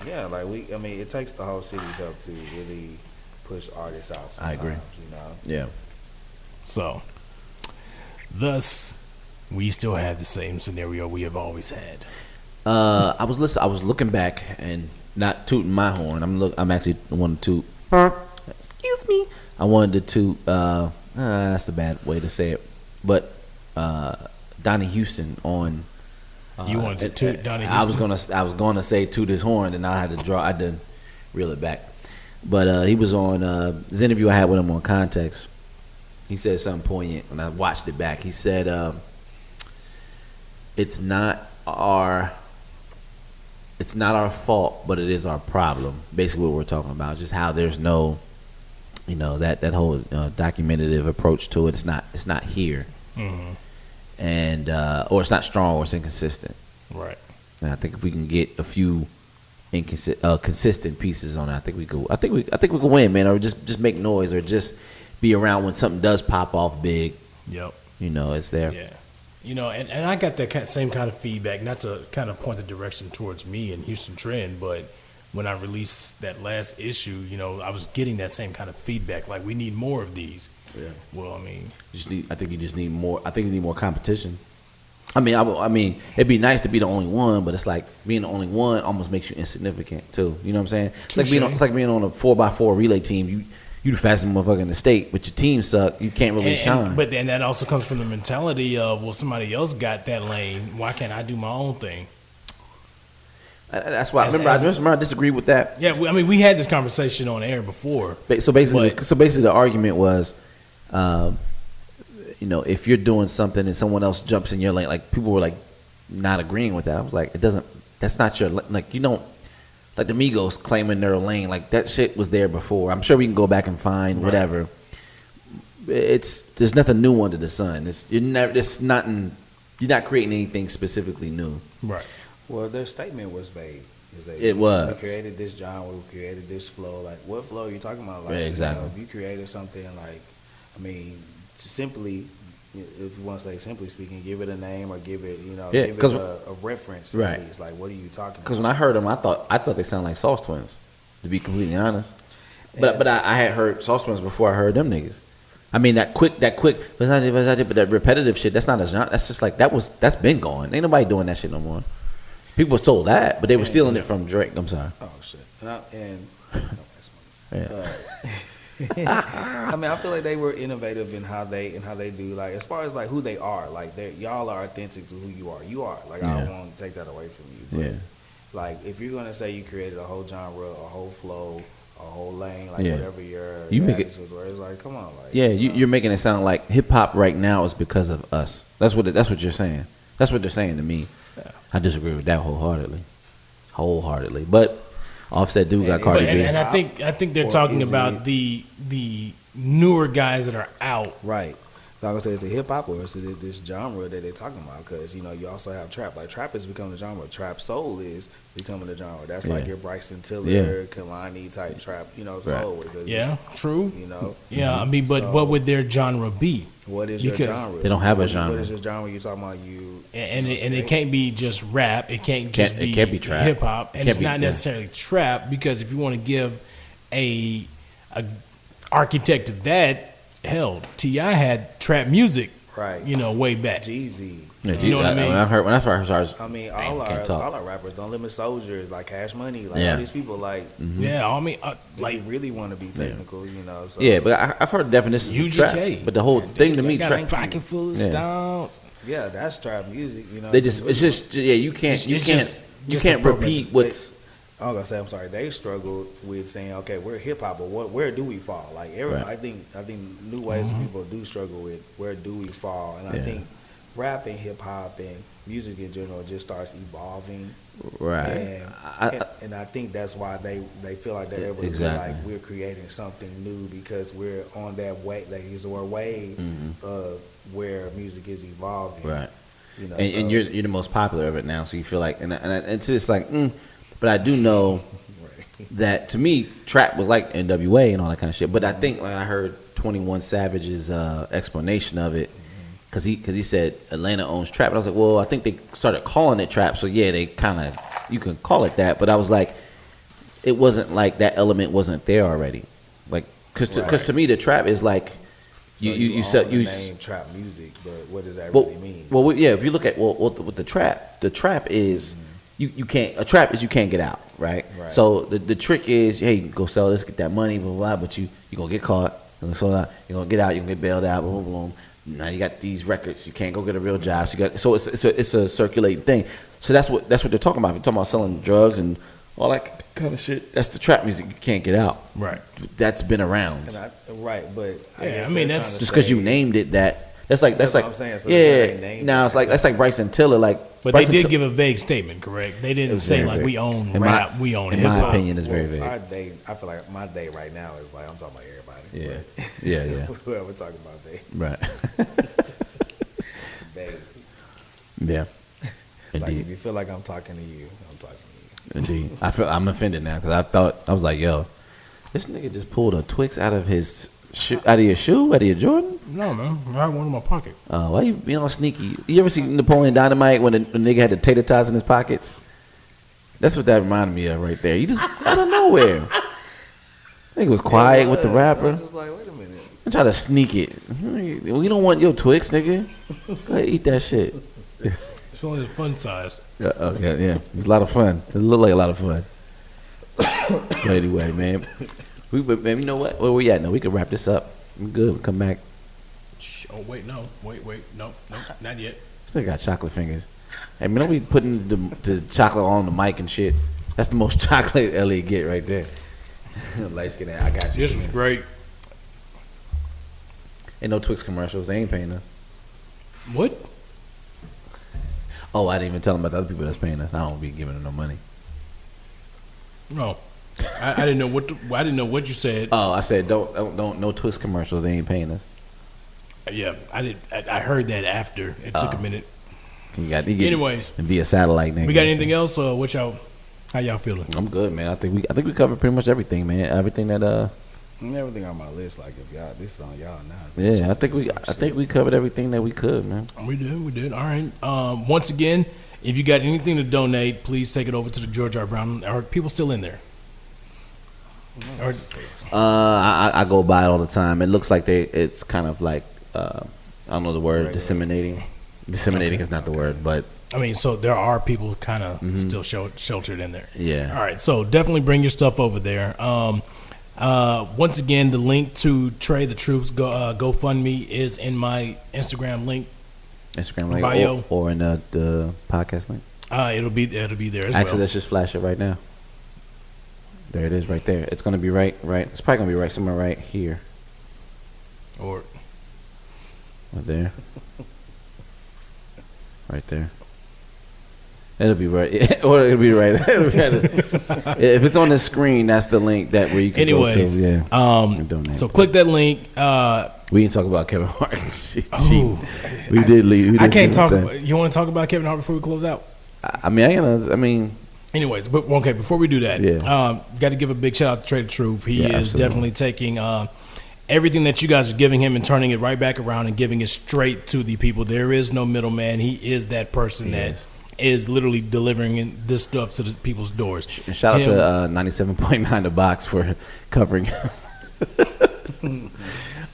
Yeah, like it takes the whole city's help to really push artists out sometimes, I agree. Yeah. So, thus, we still have the same scenario we have always had. I was looking back and not tooting my horn. I'm actually wanting to toot. Excuse me. I wanted to toot. That's a bad way to say it, but Donnie Houston on. You wanted to toot Donnie Houston? I was gonna say toot his horn, and I had to reel it back. But he was on this interview I had with him on Context. He said something poignant when I watched it back. He said, "It's not our fault, but it is our problem." Basically, what we're talking about, just how there's no, that whole documentative approach to it. It's not here. Mm-hmm. And or it's not strong, or it's inconsistent. Right. And I think if we can get a few consistent pieces on it, I think we could win, man. Or just make noise, or just be around when something does pop off big. Yep. It's there. Yeah. And I got that same kind of feedback, not to kind of point the direction towards me and Houston Trend, but when I released that last issue, I was getting that same kind of feedback. Like, we need more of these. Yeah. Well, I mean, I think you just need more. I think you need more competition. I mean, it'd be nice to be the only one, but it's like being the only one almost makes you insignificant too. You know what I'm saying? It's like being on a 4x4 relay team. You the fastest motherfucker in the state, but your team suck. You can't really shine. But then that also comes from the mentality of, well, somebody else got that lane. Why can't I do my own thing? That's why I remember I disagreed with that. Yeah, we had this conversation on air before. So basically, the argument was, if you're doing something and someone else jumps in your lane, like people were like not agreeing with that. I was like, that's not your, like, you don't, like the Migos claiming their lane, like that shit was there before. I'm sure we can go back and find whatever. There's nothing new under the sun. You're not creating anything specifically new. Right. Well, their statement was vague. It was. We created this genre. We created this flow. Like, what flow are you talking about? Like, exactly. If you created something, like, simply, if you want to say simply speaking, give it a name or give it, give it a reference. Right. It's like, what are you talking about? Because when I heard them, I thought they sounded like Sauce Twins, to be completely honest. But I had heard Sauce Twins before I heard them niggas. I mean, that quick, but that repetitive shit, that's not a genre. That's just like, that's been gone. Ain't nobody doing that shit no more. People was told that, but they were stealing it from Drake. I'm sorry. Oh shit! I feel like they were innovative in how they do, like, as far as like who they are. Like, y'all are authentic to who you are. You are, like, I don't want to take that away from you. But, like, if you're gonna say you created a whole genre, a whole flow, a whole lane, like Yeah. whatever your You make it- attitudes were. It's like, come on, like Yeah, you're making it sound like hip hop right now is because of us. That's what you're saying. That's what they're saying to me. I disagree with that wholeheartedly. But Offset do got And- Cardi B. And I think they're Or talking is about the newer guys that are out. right. So I would say it's a hip hop or it's this genre that they're talking about because you know you also have trap. Like trap is becoming a genre. Trap soul is becoming a genre. That's like Yeah. your Bryson Tiller, Yeah. Kalani type trap. You know, Right. soul. Because Yeah, true. You know. Yeah, I mean, but So- what would their genre be? What is Because your genre? they don't have a What genre. is your genre? You talking about you? And it can't be just rap. It can't just It can't be trap. hip hop, and Can't it's be- not yeah. necessarily trap because if you want to give a architect of that, hell, T.I. had trap music, Right. you know, way back. Jeezy. Yeah, You know what I mean? When I first started, I mean, damn, all can't talk. our rappers, Don't Limit Soldiers, like Cash Money, like Yeah. all these people, like Yeah, I mean, they like really want to be technical, you know. So. Yeah, but I've heard definitions of trap. UGK. But the whole thing to me, I got trap. a pocket full of Yeah. stones. Yeah, that's trap music, you know. They just it's just yeah. You can't It's you just can't appropriate. repeat what's I'm gonna say I'm sorry. They struggled with saying, okay, we're hip hop, but where do we fall? Like Right. I think new ways of people do struggle with where do we fall, and I Yeah. think rap and hip hop and music in general just starts evolving. right. And I think that's why they feel like they're able to Exactly. feel like we're creating something new because we're on that way, like use the word wave of where music is evolving. Right. You know, And so- you're the most popular of it now, so you feel like and it's just like. But I do know Right. that to me, trap was like NWA and all that kind of shit. But I think when I heard 21 Savage's explanation of it, because he said Atlanta owns trap, and I was like, well, I think they started calling it trap, so yeah, they kind of you can call it that. But I was like, it wasn't like that element wasn't there already, like because to me the trap is like So you own sell the you. name trap music, but what does that Well, really mean? well, yeah. If you look at with the trap is you can't a trap is you can't get out, right? Right. So the trick is, hey, you go sell this, get that money, blah blah. But you gonna get caught, you're gonna sell out, you're gonna get out, you're gonna get bailed out, boom boom. Now you got these records, you can't go get a real job. So it's a circulating thing. So that's what they're talking about. If you're talking about selling drugs and all that kind of shit, that's the trap music. You can't get out. Right. That's been around. Right, but Yeah, guess I mean, they're that's trying to Just because you say- named it that. That's like That's what I'm saying. So yeah. they named Now it. it's like that's like Bryson Tiller. Like, But Bryson they did Till- give a vague statement, correct? They It didn't was say very like vague. we own In rap, my- we own in hip my hop. opinion, it's very Our vague. day, I feel like my day right now is like I'm talking about everybody. Yeah. But Yeah, yeah. Whoever talking about they, Right. they. Yeah. Like if Indeed. you feel like I'm talking to you, I'm talking to you. Indeed. I'm offended now because I was like, yo, this nigga just pulled a Twix out of his out of your shoe, out of your Jordan. No, man, I had one in my pocket. Why you all sneaky? You ever see Napoleon Dynamite when the nigga had the tater tots in his pockets? That's what that reminded me of right there. You just out of nowhere. Nigga was quiet with the I rapper. was just like, wait a minute. I try to sneak it. We don't want your Twix, nigga. Go ahead, eat that shit. It's only the fun size. Yeah. It's a lot of fun. It looked like a lot of fun. But anyway, man. Man, you know what? Where we at? No, we can wrap this up. We good. We'll come back. Oh wait, no, no, not yet. Still got chocolate fingers. Hey, man, don't be putting the chocolate on the mic and shit. That's the most chocolate Elliot get right there. Light skin, I got you. This was great. Ain't no Twix commercials. They ain't paying us. What? Oh, I didn't even tell them about the other people that's paying us. I don't be giving them no money. No, I didn't know what I didn't know what you said. Oh, I said don't no Twix commercials. They ain't paying us. Yeah, I did. I heard that after it took a minute. You get Anyways, and be a satellite nigga. we got anything else? What y'all? How y'all feeling? I'm good, man. I think we covered pretty much everything, man. Everything that Everything on my list, like if y'all, this on y'all now. yeah. I think we covered everything that we could, man. We did. All right. Once again, if you got anything to donate, please take it over to the George R. Brown. Are people still in there? Or, I go by it all the time. It looks like it's kind of like I don't know the word, disseminating. Disseminating is not the word, but I mean, so there are people kind of still sheltered in there. yeah. All right, so definitely bring your stuff over there. Once again, the link to Trey the Troops GoFundMe is in my Instagram link. Instagram link bio. or in the podcast link. It'll be there as Actually, well. let's just flash it right now. There it is, right there. It's gonna be right. It's probably gonna be right somewhere right here, Or right there, right there. It'll be right, or it'll be right. If it's on the screen, that's the link that where you can go to. Yeah. Donate. So click that link. We didn't talk about Kevin Hart. We did leave. I can't talk. You want to talk about Kevin Hart before we close out? I mean. Anyways, but okay. Before we do that, got to give a big shout out to Trader Truth. He is definitely taking everything that you guys are giving him and turning it right back around and giving it straight to the people. There is no middleman. He is that person that is literally delivering this stuff to the people's doors. And shout out to 97.9 The Box for covering.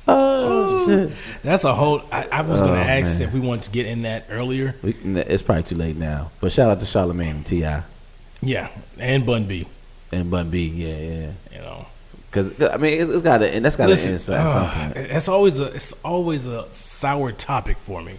Oh shit! That's a whole. I was going to ask if we wanted to get in that earlier. It's probably too late now. But shout out to Charlamagne and T.I. Yeah, and Bun B. Yeah. You know, because I mean, it's got to, and that's got to end something. It's always a sour topic for me.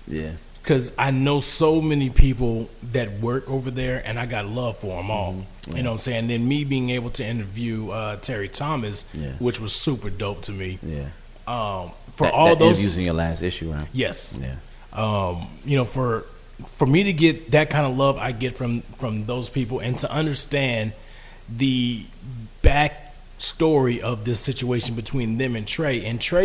Yeah, because I know so many people that work over there, and I got love for them all. Mm-hmm. You know what I'm saying? Then me being able to interview Terry Thomas, which was super dope to me. Yeah. For all those interviews in your last issue, right? Yes. Yeah. You know, for me to get that kind of love I get from those people, and to understand the back story of this situation between them and Trey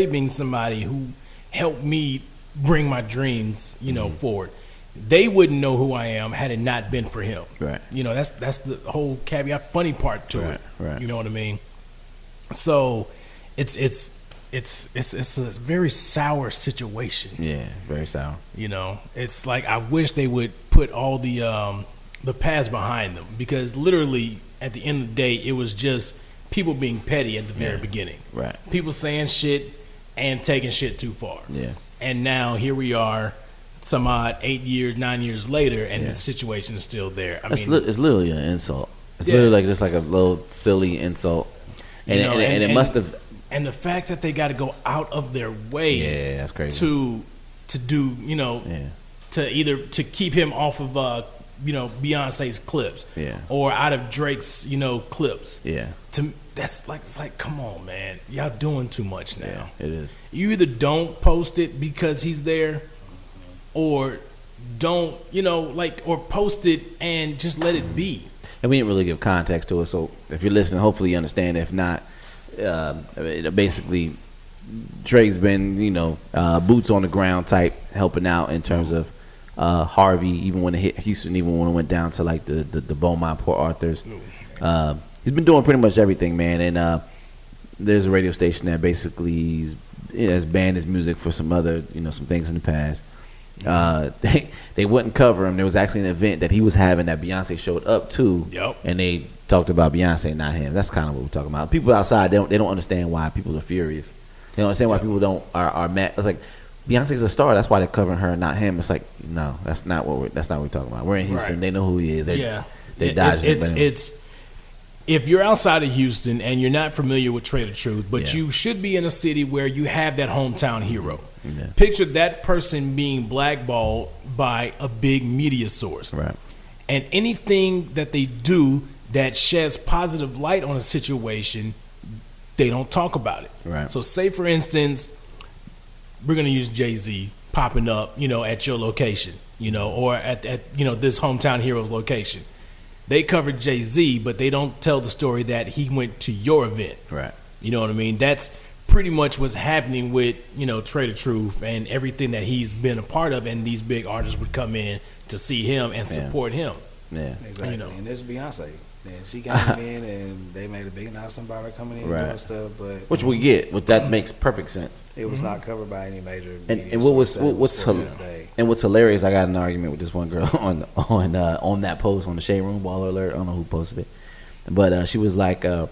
being somebody who helped me bring my dreams, you know, forward. They wouldn't know who I am had it not been for him. Right. You know, that's the whole caveat, funny part to it. Right. You know what I mean? So it's a very sour situation. Yeah, very sour. You know, it's like I wish they would put all the past behind them, because literally at the end of the day, it was just people being petty at the very beginning. Right. People saying shit and taking shit too far. Yeah. And now here we are, some odd 8 years, 9 years later, and the situation is still there. It's literally an insult. It's literally like just like a little silly insult, and it must have. And the fact that they got to go out of their way, that's crazy. To do, you know, to keep him off of Beyonce's clips, or out of Drake's, clips. Yeah. It's like, come on, man, y'all doing too much now. Yeah, it is. You either don't post it because he's there, or don't, or post it and just let it be. And we didn't really give context to it, so if you're listening, hopefully you understand. If not, basically, Drake's been, boots on the ground type, helping out in terms of Harvey, even when it hit Houston, even when it went down to like the Beaumont, Port Arthur's. He's been doing pretty much everything, man. And there's a radio station that basically has banned his music for some other, some things in the past. They wouldn't cover him. There was actually an event that he was having that Beyonce showed up to, and they talked about Beyonce, not him. That's kind of what we're talking about. People outside, they don't understand why people are furious. They don't understand why people are mad. It's like, Beyonce's a star. That's why they're covering her, not him. It's like, no, that's not what we're talking about. We're in Houston. Right. They know who he is. They dodged him. It's if you're outside of Houston and you're not familiar with Trader Truth, but you should be in a city where you have that hometown hero. Yeah. Picture that person being blackballed by a big media source. Right. And anything that they do that sheds positive light on a situation, they don't talk about it. Right. So say, for instance, we're going to use Jay-Z popping up, at your location, or at this hometown hero's location. They covered Jay-Z, but they don't tell the story that he went to your event. Right. You know what I mean? That's pretty much what's happening with, Trader Truth and everything that he's been a part of, and these big artists would come in to see him and support him. Yeah. Exactly. And there's Beyonce. And she came in and they made a big announcement about her coming in and doing stuff, but which we get, but that makes perfect sense. It was not covered by any major. And what's hilarious? I got an argument with this one girl on that post on the Shade Room Baller Alert. I don't know who posted it, but she was like, I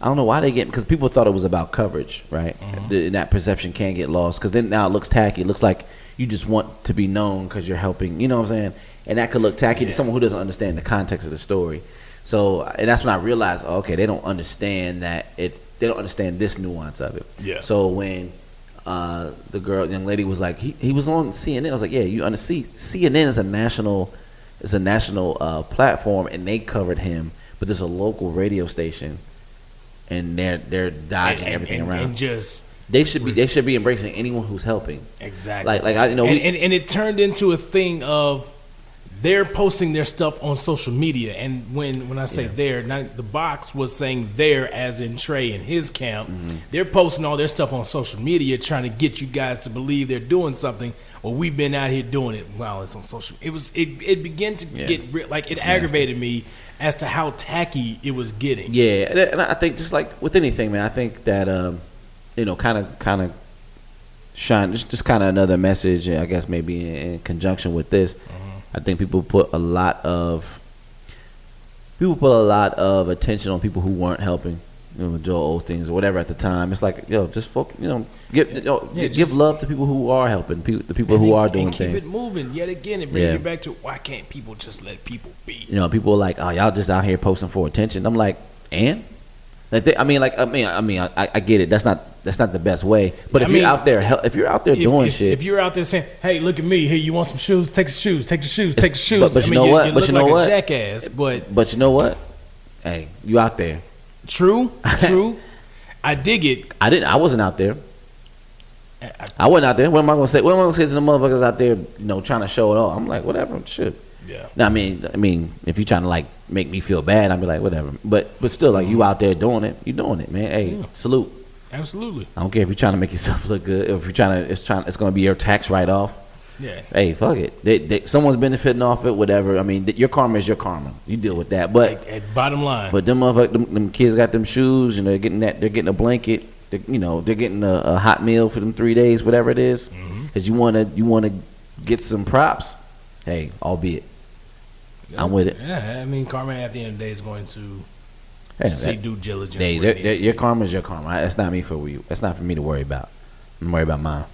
don't know why they get, because people thought it was about coverage, right? And that perception can get lost, because then now it looks tacky. It looks like you just want to be known because you're helping. You know what I'm saying? And that could look tacky to someone who doesn't understand the context of the story. So, and that's when I realized, they don't understand they don't understand this nuance of it. Yeah. So when the young lady was like, he was on CNN, I was like, yeah, you understand, CNN is a national platform, and they covered him, but there's a local radio station, and they're dodging everything around. And just they should be embracing anyone who's helping. Exactly. Like I you know. And it turned into a thing of they're posting their stuff on social media, and when I say there, not the box was saying there as in Trey and his camp. They're posting all their stuff on social media, trying to get you guys to believe they're doing something. Well, we've been out here doing it while it's on social. It began to get like it aggravated me as to how tacky it was getting. Yeah, and I think just like with anything, man, I think that kind of shine just kind of another message. I guess maybe in conjunction with this. I think people put a lot of attention on people who weren't helping, Joel Osteen's or whatever at the time. It's like, just give love to people who are helping, the people who are doing things. Keep it moving. Yet again, it brings you back to why can't people just let people be? People are like, oh, y'all just out here posting for attention. I'm like, and. I get it. That's not the best way. But if you're out there doing shit, if you're out there saying, "Hey, look at me. Hey, you want some shoes? Take the shoes. Take the shoes. Take the shoes." But you know what? But you know what? A jackass. But you know what? Hey, you out there? True. I dig it. I wasn't out there. I wasn't out there. What am I gonna say? What am I gonna say to the motherfuckers out there? Trying to show it off. I'm like, whatever. Shit. Yeah. Now, I mean, if you're trying to like make me feel bad, I'd be like, whatever. But still, like you out there doing it, you doing it, man. Hey, salute. Absolutely. I don't care if you're trying to make yourself look good. If you're it's going to be your tax write off. Yeah. Hey, fuck it. Someone's benefiting off it, whatever. I mean, your karma is your karma. You deal with that. But at bottom line. But them motherfuckers, them kids got them shoes, they're getting that. They're getting a blanket. They're getting a hot meal for them 3 days, whatever it is. Because you wanna get some props. Hey, albeit. I'm with it. Yeah, I mean, karma at the end of the day is going to see due diligence. Your karma is your karma. That's not me for you. That's not for me to worry about. I'm worried about mine.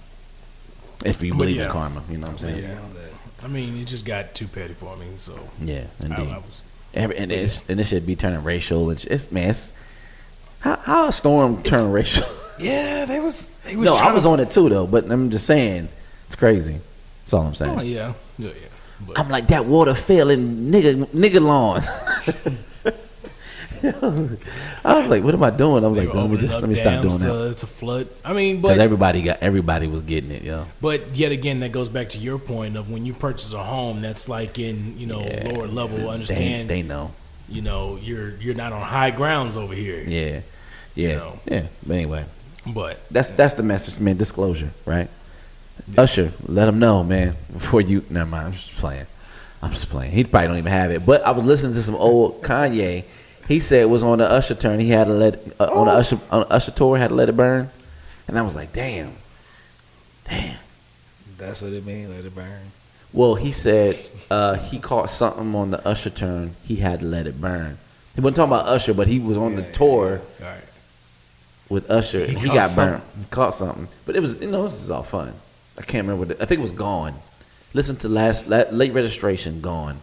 If you believe in karma, you know what I'm saying. Yeah. I mean, it just got too petty for me. So yeah, indeed. And this should be turning racial. It's how a storm turned racial. Yeah, they was. No, I was on it too though. But I'm just saying, it's crazy. That's all I'm saying. Oh yeah. But I'm like, that water fell in nigga lawns. I was like, what am I doing? I was like, let me stop doing that. It's a flood. I mean, but everybody was getting it, yo. But yet again, that goes back to your point of when you purchase a home, that's like in lower level. Understand? They know. You're not on high grounds over here. Yeah. Yeah. But anyway, that's the message, man. Disclosure, right? Yeah. Usher, let him know, man. Before you, never mind. I'm just playing. He probably don't even have it. But I was listening to some old Kanye. He said it was on the Usher turn. He had to on the Usher tour. Had to let it burn, and I was like, damn. That's what it means. Let it burn. Well, he said he caught something on the Usher turn. He had to let it burn. He wasn't talking about Usher, but he was on the tour with Usher. And he got burned. He caught something, but it was this is all fun. I can't remember. I think it was Gone. Listen to late registration, Gone.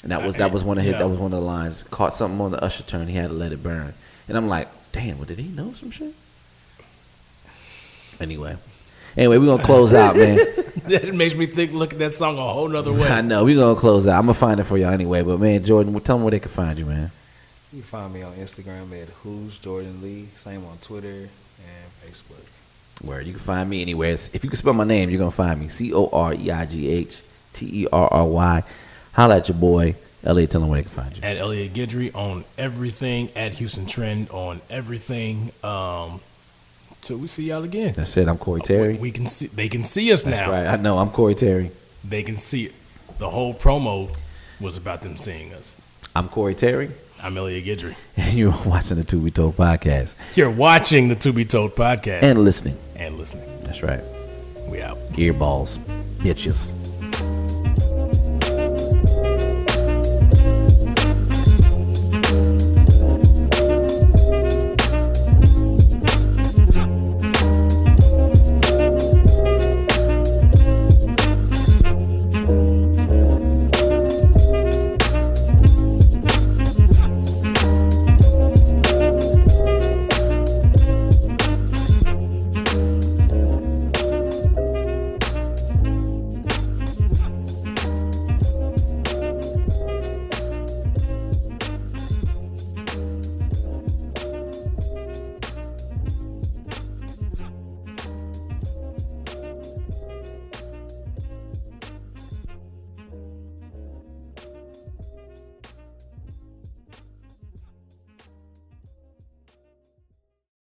And that was one of that was one of the lines. Caught something on the Usher turn. He had to let it burn. And I'm like, damn. Well, did he know some shit? Anyway, we're gonna close out, man. That makes me look at that song a whole nother way. I know. We're gonna close out. I'm gonna find it for y'all anyway. But man, Jordan, tell them where they can find you, man. You can find me on Instagram at Who's Jordan Lee. Same on Twitter and Facebook. Where you can find me anywhere. If you can spell my name, you're gonna find me. COREIGHTERRY. Holla at your boy Elliot. Tell him where they can find you. At Elliot Guidry on everything. At Houston Trend on everything. Till we see y'all again. That's it. I'm Corey Terry. We can see. They can see us now. That's right. I know. I'm Corey Terry. They can see it. The whole promo was about them seeing us. I'm Corey Terry. I'm Elliot Guidry. And you're watching the To Be Told podcast. You're watching the To Be Told podcast. And listening. That's right. We out. Earballs. Bitches.